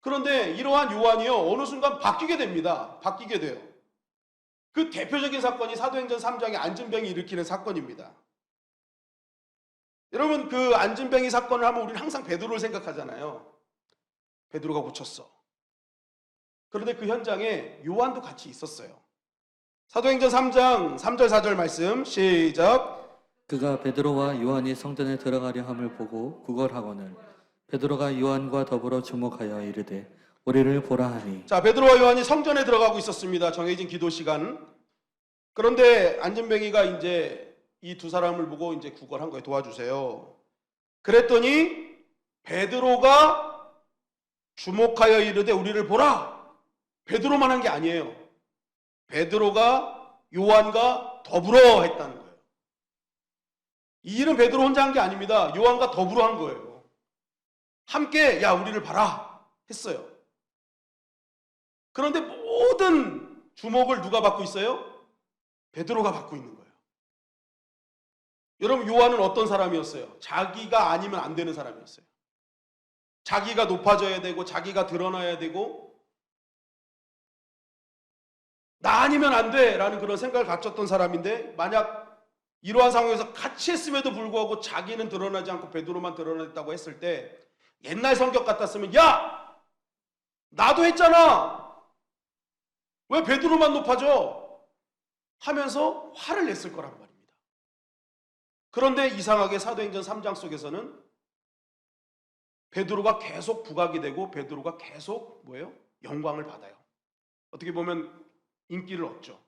그런데 이러한 요한이요, 어느 순간 바뀌게 됩니다. 바뀌게 돼요. 그 대표적인 사건이 사도행전 3장의 안진뱅이 일으키는 사건입니다. 여러분, 그 안진뱅이 사건을 하면 우리는 항상 베드로를 생각하잖아요. 베드로가 고쳤어. 그런데 그 현장에 요한도 같이 있었어요. 사도행전 3장 3절 4절 말씀 시작. 그가 베드로와 요한이 성전에 들어가려 함을 보고 구걸하거늘 베드로가 요한과 더불어 주목하여 이르되 우리를 보라 하니. 자, 베드로와 요한이 성전에 들어가고 있었습니다. 정해진 기도 시간. 그런데 안진뱅이가 이제 이 두 사람을 보고 이제 구걸한 거예요. 도와주세요. 그랬더니 베드로가 주목하여 이르되 우리를 보라. 베드로만 한 게 아니에요. 베드로가 요한과 더불어 했다는 거예요. 이 일은 베드로 혼자 한 게 아닙니다. 요한과 더불어 한 거예요. 함께 야, 우리를 봐라 했어요. 그런데 모든 주목을 누가 받고 있어요? 베드로가 받고 있는 거예요. 여러분, 요한은 어떤 사람이었어요? 자기가 아니면 안 되는 사람이었어요. 자기가 높아져야 되고 자기가 드러나야 되고 나 아니면 안 돼 라는 그런 생각을 갖췄던 사람인데, 만약 이러한 상황에서 같이 했음에도 불구하고 자기는 드러나지 않고 베드로만 드러났다고 했을 때 옛날 성격 같았으면 야! 나도 했잖아! 왜 베드로만 높아져? 하면서 화를 냈을 거란 말입니다. 그런데 이상하게 사도행전 3장 속에서는 베드로가 계속 부각이 되고 베드로가 계속 뭐예요? 영광을 받아요. 어떻게 보면 인기를 얻죠.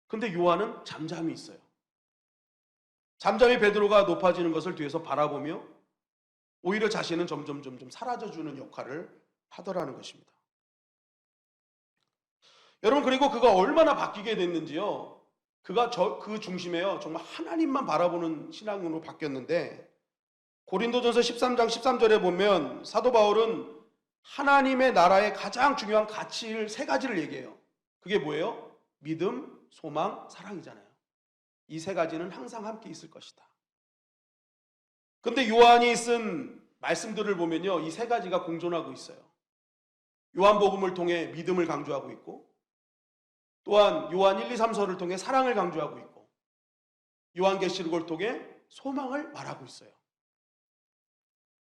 근데 요한은 잠잠히 있어요. 잠잠히 베드로가 높아지는 것을 뒤에서 바라보며 오히려 자신은 점점 사라져주는 역할을 하더라는 것입니다. 여러분, 그리고 그가 얼마나 바뀌게 됐는지요. 그가 그 중심에요, 정말 하나님만 바라보는 신앙으로 바뀌었는데, 고린도전서 13장 13절에 보면 사도 바울은 하나님의 나라의 가장 중요한 가치를 세 가지를 얘기해요. 그게 뭐예요? 믿음, 소망, 사랑이잖아요. 이 세 가지는 항상 함께 있을 것이다. 근데 요한이 쓴 말씀들을 보면요, 이 세 가지가 공존하고 있어요. 요한복음을 통해 믿음을 강조하고 있고, 또한 요한 1, 2, 3서를 통해 사랑을 강조하고 있고, 요한계시록을 통해 소망을 말하고 있어요.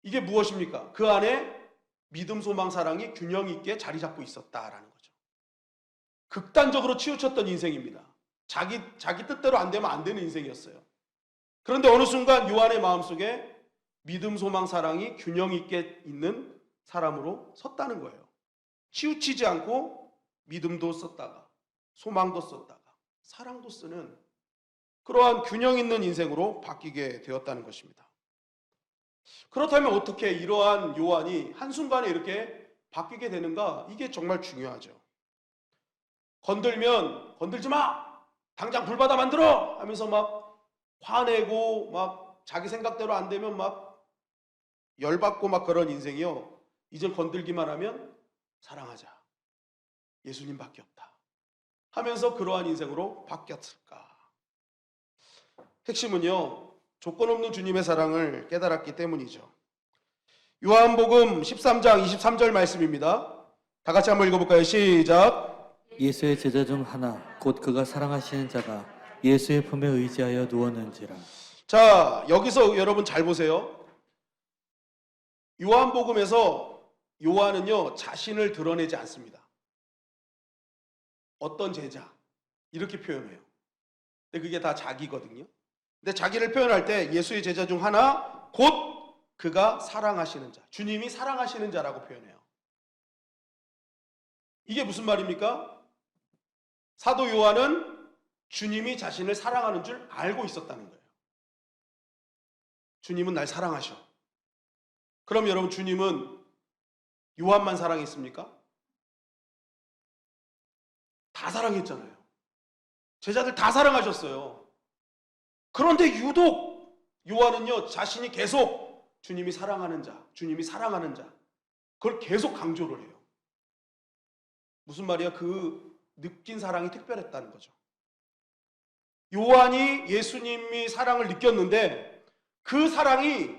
이게 무엇입니까? 그 안에 믿음, 소망, 사랑이 균형 있게 자리 잡고 있었다라는 거죠. 극단적으로 치우쳤던 인생입니다. 자기 뜻대로 안 되면 안 되는 인생이었어요. 그런데 어느 순간 요한의 마음속에 믿음, 소망, 사랑이 균형 있게 있는 사람으로 섰다는 거예요. 치우치지 않고 믿음도 썼다가 소망도 썼다가 사랑도 쓰는 그러한 균형 있는 인생으로 바뀌게 되었다는 것입니다. 그렇다면 어떻게 이러한 요한이 한순간에 이렇게 바뀌게 되는가? 이게 정말 중요하죠. 건들면 건들지 마! 당장 불받아 만들어! 하면서 막 화내고 막 자기 생각대로 안 되면 막 열받고 막 그런 인생이요. 이젠 건들기만 하면 사랑하자. 예수님밖에 없다. 하면서 그러한 인생으로 바뀌었을까? 핵심은요, 조건 없는 주님의 사랑을 깨달았기 때문이죠. 요한복음 13장 23절 말씀입니다. 다 같이 한번 읽어볼까요? 시작. 예수의 제자 중 하나 곧 그가 사랑하시는 자가 예수의 품에 의지하여 누웠는지라. 자, 여기서 여러분 잘 보세요. 요한복음에서 요한은요, 자신을 드러내지 않습니다. 어떤 제자 이렇게 표현해요. 근데 그게 다 자기거든요. 근데 자기를 표현할 때 예수의 제자 중 하나 곧 그가 사랑하시는 자, 주님이 사랑하시는 자라고 표현해요. 이게 무슨 말입니까? 사도 요한은 주님이 자신을 사랑하는 줄 알고 있었다는 거예요. 주님은 날 사랑하셔. 그럼 여러분, 주님은 요한만 사랑했습니까? 다 사랑했잖아요. 제자들 다 사랑하셨어요. 그런데 유독 요한은요, 자신이 계속 주님이 사랑하는 자, 주님이 사랑하는 자, 그걸 계속 강조를 해요. 무슨 말이야? 그 느낀 사랑이 특별했다는 거죠. 요한이 예수님이 사랑을 느꼈는데 그 사랑이,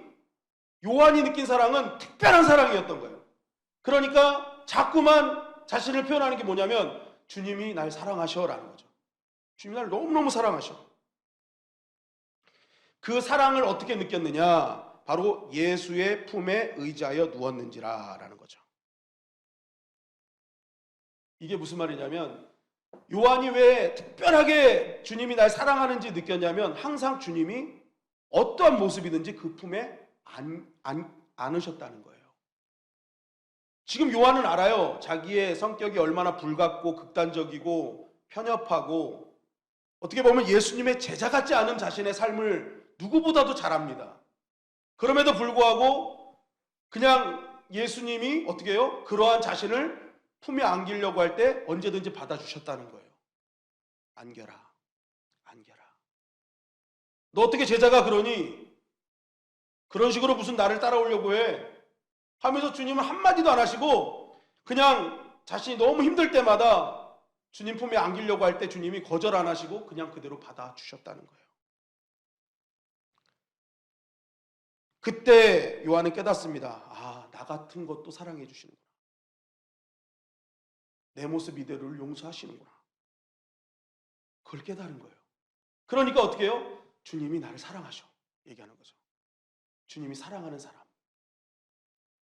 요한이 느낀 사랑은 특별한 사랑이었던 거예요. 그러니까 자꾸만 자신을 표현하는 게 뭐냐면 주님이 날 사랑하셔라는 거죠. 주님이 날 너무너무 사랑하셔. 그 사랑을 어떻게 느꼈느냐? 바로 예수의 품에 의지하여 누웠는지라 라는 거죠. 이게 무슨 말이냐면, 요한이 왜 특별하게 주님이 날 사랑하는지 느꼈냐면, 항상 주님이 어떠한 모습이든지 그 품에 안으셨다는 거예요. 지금 요한은 알아요. 자기의 성격이 얼마나 불같고 극단적이고 편협하고, 어떻게 보면 예수님의 제자 같지 않은 자신의 삶을 누구보다도 잘 압니다. 그럼에도 불구하고 그냥 예수님이 어떻게 해요? 그러한 자신을 품에 안기려고 할 때 언제든지 받아주셨다는 거예요. 안겨라, 안겨라. 너 어떻게 제자가 그러니? 그런 식으로 무슨 나를 따라오려고 해? 하면서 주님은 한마디도 안 하시고 그냥 자신이 너무 힘들 때마다 주님 품에 안기려고 할 때 주님이 거절 안 하시고 그냥 그대로 받아주셨다는 거예요. 그때 요한은 깨닫습니다. 아, 나 같은 것도 사랑해 주시는구나. 내 모습 이대로를 용서하시는구나. 그걸 깨달은 거예요. 그러니까 어떻게 해요? 주님이 나를 사랑하셔. 얘기하는 거죠. 주님이 사랑하는 사람.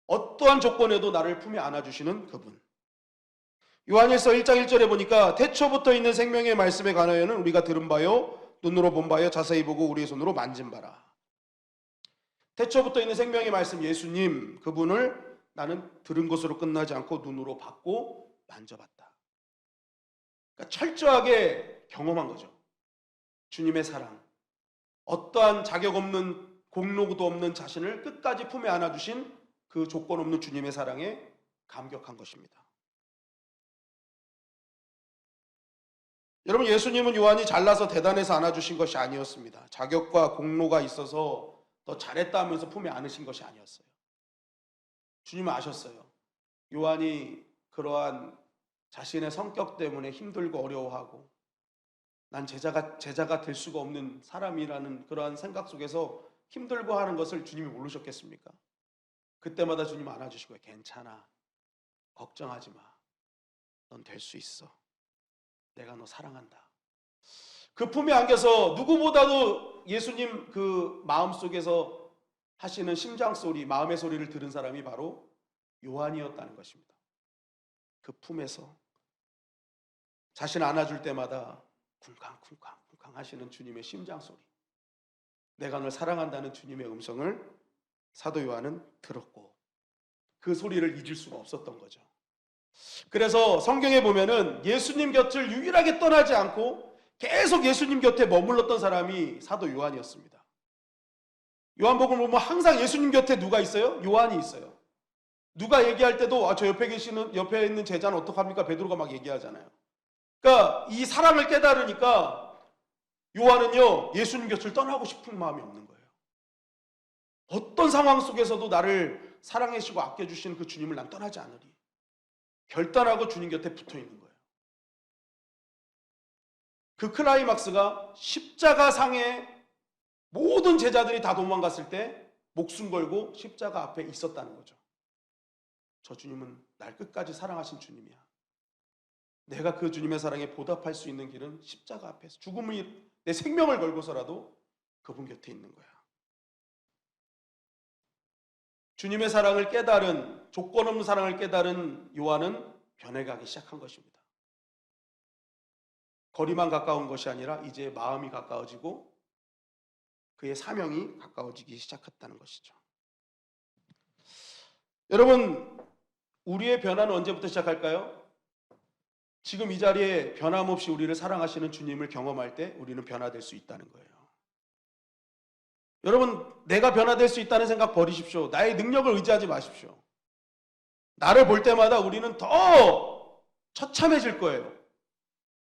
어떠한 조건에도 나를 품에 안아주시는 그분. 요한일서 1장 1절에 보니까 태초부터 있는 생명의 말씀에 관하여는 우리가 들은 바요, 눈으로 본 바요, 자세히 보고 우리의 손으로 만진 바라. 태초부터 있는 생명의 말씀, 예수님, 그분을 나는 들은 것으로 끝나지 않고 눈으로 봤고 만져봤다. 그러니까 철저하게 경험한 거죠. 주님의 사랑. 어떠한 자격 없는 공로도 없는 자신을 끝까지 품에 안아주신 그 조건 없는 주님의 사랑에 감격한 것입니다. 여러분, 예수님은 요한이 잘나서 대단해서 안아주신 것이 아니었습니다. 자격과 공로가 있어서 더 잘했다 하면서 품에 안으신 것이 아니었어요. 주님은 아셨어요. 요한이 그러한 자신의 성격 때문에 힘들고 어려워하고 난 제자가 될 수가 없는 사람이라는 그러한 생각 속에서 힘들고 하는 것을 주님이 모르셨겠습니까? 그때마다 주님 안아주시고, 괜찮아, 걱정하지 마, 넌 될 수 있어, 내가 너 사랑한다. 그 품에 안겨서 누구보다도 예수님 그 마음속에서 하시는 심장소리, 마음의 소리를 들은 사람이 바로 요한이었다는 것입니다. 그 품에서 자신 안아줄 때마다 쿵쾅쿵쾅쿵쾅 하시는 주님의 심장소리, 내가 널 사랑한다는 주님의 음성을 사도 요한은 들었고 그 소리를 잊을 수가 없었던 거죠. 그래서 성경에 보면은 예수님 곁을 유일하게 떠나지 않고 계속 예수님 곁에 머물렀던 사람이 사도 요한이었습니다. 요한복음을 보면 항상 예수님 곁에 누가 있어요? 요한이 있어요. 누가 얘기할 때도 저 옆에 있는 제자는 어떡합니까? 베드로가 막 얘기하잖아요. 그러니까 이 사랑을 깨달으니까 요한은요, 예수님 곁을 떠나고 싶은 마음이 없는 거예요. 어떤 상황 속에서도 나를 사랑해 주시고 아껴주시는 그 주님을 난 떠나지 않으리. 결단하고 주님 곁에 붙어 있는 거예요. 그 클라이막스가 십자가상에 모든 제자들이 다 도망갔을 때 목숨 걸고 십자가 앞에 있었다는 거죠. 저 주님은 날 끝까지 사랑하신 주님이야. 내가 그 주님의 사랑에 보답할 수 있는 길은 십자가 앞에서 죽음을, 내 생명을 걸고서라도 그분 곁에 있는 거야. 주님의 사랑을 깨달은, 조건 없는 사랑을 깨달은 요한은 변해가기 시작한 것입니다. 거리만 가까운 것이 아니라 이제 마음이 가까워지고 그의 사명이 가까워지기 시작했다는 것이죠. 여러분, 우리의 변화는 언제부터 시작할까요? 지금 이 자리에 변함없이 우리를 사랑하시는 주님을 경험할 때 우리는 변화될 수 있다는 거예요. 여러분, 내가 변화될 수 있다는 생각 버리십시오. 나의 능력을 의지하지 마십시오. 나를 볼 때마다 우리는 더 처참해질 거예요.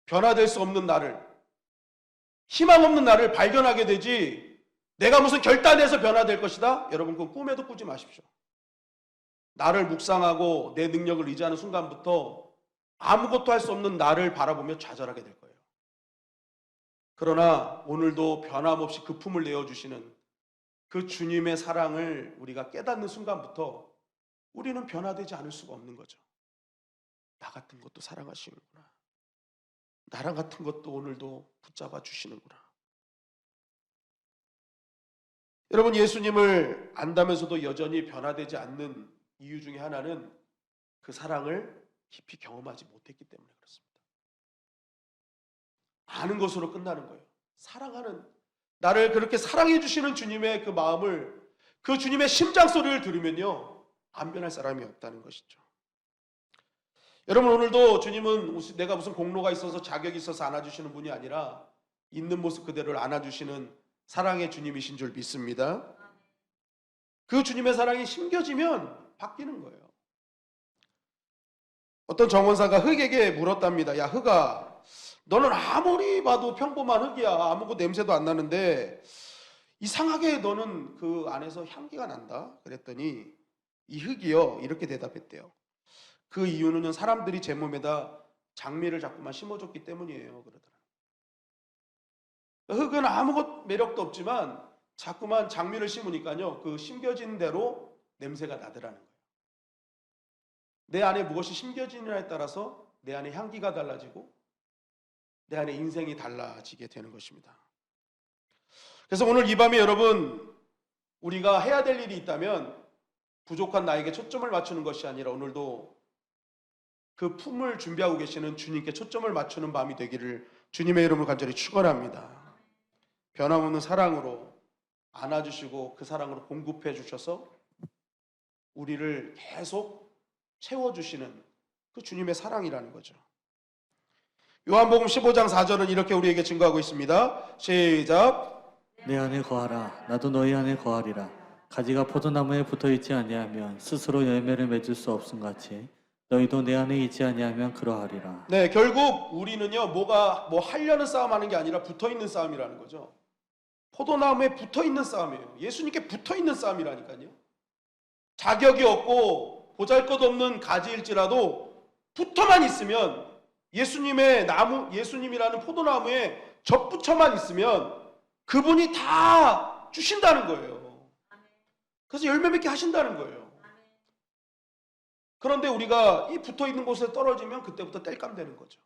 변화될 수 없는 나를, 희망 없는 나를 발견하게 되지, 내가 무슨 결단해서 변화될 것이다? 여러분, 그건 꿈에도 꾸지 마십시오. 나를 묵상하고 내 능력을 의지하는 순간부터 아무것도 할 수 없는 나를 바라보며 좌절하게 될 거예요. 그러나 오늘도 변함없이 그 품을 내어주시는 그 주님의 사랑을 우리가 깨닫는 순간부터 우리는 변화되지 않을 수가 없는 거죠. 나 같은 것도 사랑하시는구나. 나랑 같은 것도 오늘도 붙잡아 주시는구나. 여러분, 예수님을 안다면서도 여전히 변화되지 않는 이유 중에 하나는 그 사랑을 깊이 경험하지 못했기 때문에 그렇습니다. 아는 것으로 끝나는 거예요. 사랑하는, 나를 그렇게 사랑해 주시는 주님의 그 마음을, 그 주님의 심장 소리를 들으면요, 안 변할 사람이 없다는 것이죠. 여러분, 오늘도 주님은 내가 무슨 공로가 있어서 자격이 있어서 안아주시는 분이 아니라 있는 모습 그대로를 안아주시는 사랑의 주님이신 줄 믿습니다. 그 주님의 사랑이 심겨지면 바뀌는 거예요. 어떤 정원사가 흙에게 물었답니다. 야, 흙아, 너는 아무리 봐도 평범한 흙이야. 아무것도 냄새도 안 나는데 이상하게 너는 그 안에서 향기가 난다. 그랬더니 이 흙이요, 이렇게 대답했대요. 그 이유는 사람들이 제 몸에다 장미를 자꾸만 심어줬기 때문이에요. 그러더라. 흙은 아무것 매력도 없지만 자꾸만 장미를 심으니까요, 그 심겨진 대로 냄새가 나더라는 거예요. 내 안에 무엇이 심겨지느냐에 따라서 내 안에 향기가 달라지고 내 안에 인생이 달라지게 되는 것입니다. 그래서 오늘 이 밤에 여러분, 우리가 해야 될 일이 있다면 부족한 나에게 초점을 맞추는 것이 아니라 오늘도 그 품을 준비하고 계시는 주님께 초점을 맞추는 밤이 되기를 주님의 이름으로 간절히 축원합니다. 변함없는 사랑으로 안아주시고 그 사랑으로 공급해 주셔서 우리를 계속 채워주시는 그 주님의 사랑이라는 거죠. 요한복음 15장 4절은 이렇게 우리에게 증거하고 있습니다. 시작. 내 안에 거하라. 나도 너희 안에 거하리라. 가지가 포도나무에 붙어 있지 아니하면 스스로 열매를 맺을 수 없음같이 너희도 내 안에 있지 아니하면 그러하리라. 네, 결국 우리는요, 뭐 하려는 싸움하는 게 아니라 붙어 있는 싸움이라는 거죠. 포도나무에 붙어 있는 싸움이에요. 예수님께 붙어 있는 싸움이라니까요. 자격이 없고 보잘것없는 가지일지라도 붙어만 있으면 예수님이라는 포도나무에 접붙여만 있으면 그분이 다 주신다는 거예요. 그래서 열매 맺게 하신다는 거예요. 그런데 우리가 이 붙어 있는 곳에 떨어지면 그때부터 땔감 되는 거죠.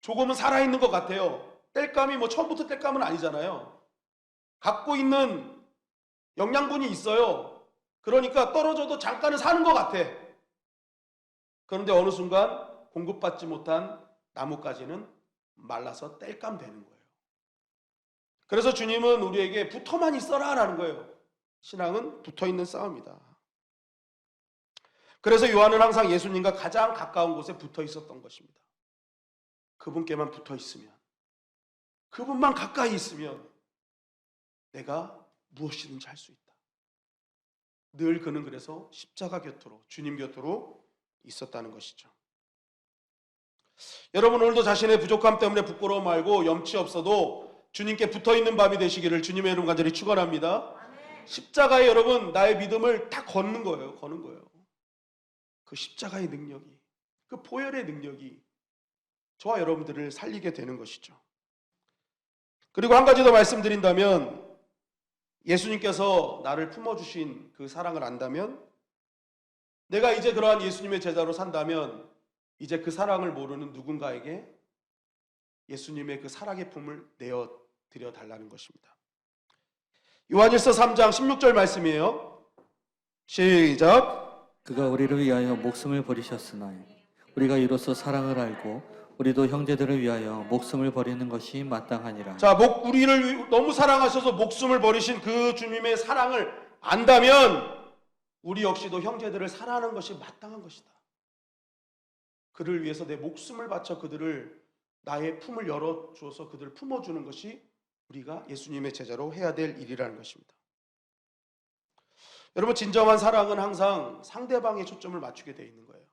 조금은 살아있는 것 같아요. 땔감이 뭐 처음부터 땔감은 아니잖아요. 갖고 있는 영양분이 있어요. 그러니까 떨어져도 잠깐은 사는 것 같아. 그런데 어느 순간 공급받지 못한 나뭇가지는 말라서 땔감 되는 거예요. 그래서 주님은 우리에게 붙어만 있어라 라는 거예요. 신앙은 붙어있는 싸움이다. 그래서 요한은 항상 예수님과 가장 가까운 곳에 붙어 있었던 것입니다. 그분께만 붙어 있으면, 그분만 가까이 있으면 내가 무엇이든지 할 수 있다. 늘 그는 그래서 십자가 곁으로, 주님 곁으로 있었다는 것이죠. 여러분, 오늘도 자신의 부족함 때문에 부끄러움 말고 염치 없어도 주님께 붙어있는 밤이 되시기를 주님의 이름 간절히 축원합니다. 십자가에 여러분 나의 믿음을 다 거는 거예요. 그 십자가의 능력이, 그 보혈의 능력이 저와 여러분들을 살리게 되는 것이죠. 그리고 한 가지 더 말씀드린다면, 예수님께서 나를 품어주신 그 사랑을 안다면, 내가 이제 그러한 예수님의 제자로 산다면 이제 그 사랑을 모르는 누군가에게 예수님의 그 사랑의 품을 내어드려 달라는 것입니다. 요한일서 3장 16절 말씀이에요. 시작. 그가 우리를 위하여 목숨을 버리셨으나 우리가 이로써 사랑을 알고 우리도 형제들을 위하여 목숨을 버리는 것이 마땅하니라. 자, 우리를 너무 사랑하셔서 목숨을 버리신 그 주님의 사랑을 안다면 우리 역시도 형제들을 사랑하는 것이 마땅한 것이다. 그를 위해서 내 목숨을 바쳐 그들을, 나의 품을 열어주어서 그들을 품어주는 것이 우리가 예수님의 제자로 해야 될 일이라는 것입니다. 여러분, 진정한 사랑은 항상 상대방의 초점을 맞추게 되어 있는 거예요.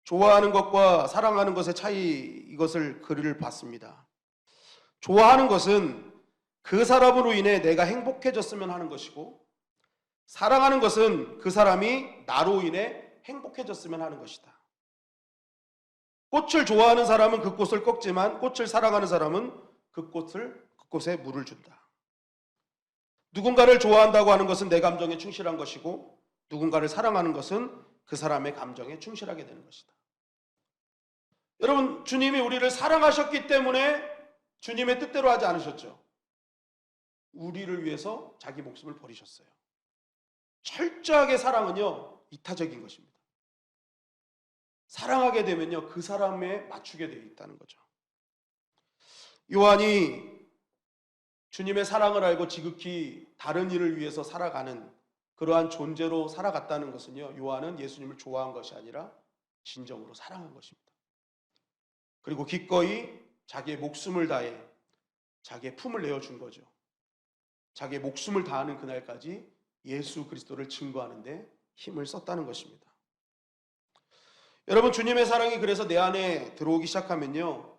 좋아하는 것과 사랑하는 것의 차이, 이것을 글을 봤습니다. 좋아하는 것은 그 사람으로 인해 내가 행복해졌으면 하는 것이고, 사랑하는 것은 그 사람이 나로 인해 행복해졌으면 하는 것이다. 꽃을 좋아하는 사람은 그 꽃을 꺾지만 꽃을 사랑하는 사람은 그꽃에 물을 준다. 누군가를 좋아한다고 하는 것은 내 감정에 충실한 것이고, 누군가를 사랑하는 것은 그 사람의 감정에 충실하게 되는 것이다. 여러분, 주님이 우리를 사랑하셨기 때문에 주님의 뜻대로 하지 않으셨죠. 우리를 위해서 자기 목숨을 버리셨어요. 철저하게 사랑은요, 이타적인 것입니다. 사랑하게 되면요, 그 사람에 맞추게 되어 있다는 거죠. 요한이 주님의 사랑을 알고 지극히 다른 일을 위해서 살아가는 그러한 존재로 살아갔다는 것은요, 요한은 예수님을 좋아한 것이 아니라 진정으로 사랑한 것입니다. 그리고 기꺼이 자기의 목숨을 다해 자기의 품을 내어준 거죠. 자기의 목숨을 다하는 그날까지 예수 그리스도를 증거하는 데 힘을 썼다는 것입니다. 여러분, 주님의 사랑이 그래서 내 안에 들어오기 시작하면요,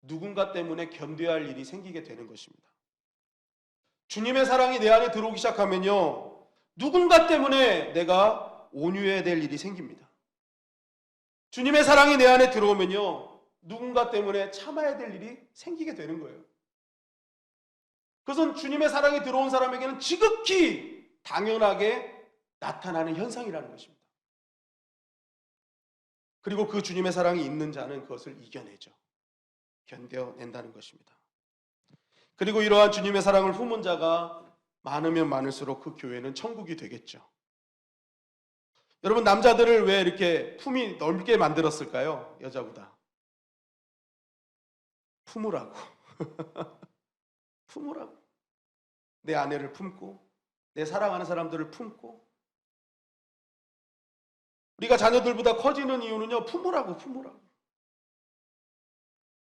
누군가 때문에 견뎌야 할 일이 생기게 되는 것입니다. 주님의 사랑이 내 안에 들어오기 시작하면요, 누군가 때문에 내가 온유해야 될 일이 생깁니다. 주님의 사랑이 내 안에 들어오면요, 누군가 때문에 참아야 될 일이 생기게 되는 거예요. 그것은 주님의 사랑이 들어온 사람에게는 지극히 당연하게 나타나는 현상이라는 것입니다. 그리고 그 주님의 사랑이 있는 자는 그것을 이겨내죠. 견뎌낸다는 것입니다. 그리고 이러한 주님의 사랑을 품은 자가 많으면 많을수록 그 교회는 천국이 되겠죠. 여러분, 남자들을 왜 이렇게 품이 넓게 만들었을까요? 여자보다. 품으라고. 품으라고. 내 아내를 품고, 내 사랑하는 사람들을 품고. 우리가 자녀들보다 커지는 이유는요, 품으라고.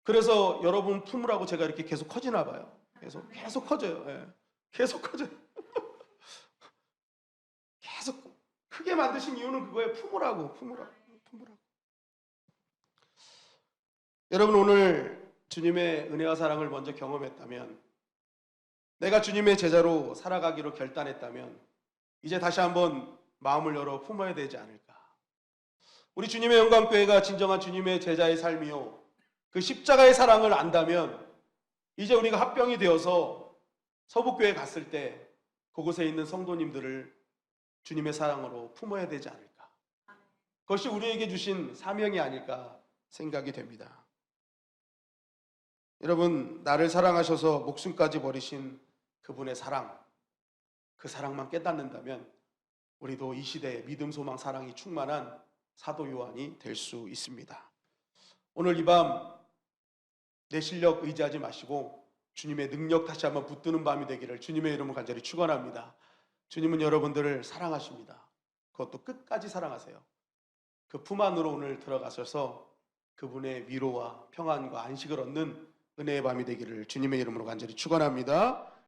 그래서 여러분 품으라고 제가 이렇게 계속 커지나 봐요. 계속 커져요. 예. 계속 커져요. 계속 크게 만드신 이유는 그거예요. 품으라고. 여러분, 오늘 주님의 은혜와 사랑을 먼저 경험했다면, 내가 주님의 제자로 살아가기로 결단했다면, 이제 다시 한번 마음을 열어 품어야 되지 않을까. 우리 주님의 영광교회가 진정한 주님의 제자의 삶이요, 그 십자가의 사랑을 안다면 이제 우리가 합병이 되어서 서북교회 갔을 때 그곳에 있는 성도님들을 주님의 사랑으로 품어야 되지 않을까. 그것이 우리에게 주신 사명이 아닐까 생각이 됩니다. 여러분, 나를 사랑하셔서 목숨까지 버리신 그분의 사랑, 그 사랑만 깨닫는다면 우리도 이 시대에 믿음, 소망, 사랑이 충만한 사도 요한이 될 수 있습니다. 오늘 이 밤 내 실력 의지하지 마시고 주님의 능력 다시 한번 붙드는 밤이 되기를 주님의 이름으로 간절히 축원합니다. 주님은 여러분들을 사랑하십니다. 그것도 끝까지 사랑하세요. 그 품 안으로 오늘 들어가셔서 그분의 위로와 평안과 안식을 얻는 은혜의 밤이 되기를 주님의 이름으로 간절히 축원합니다.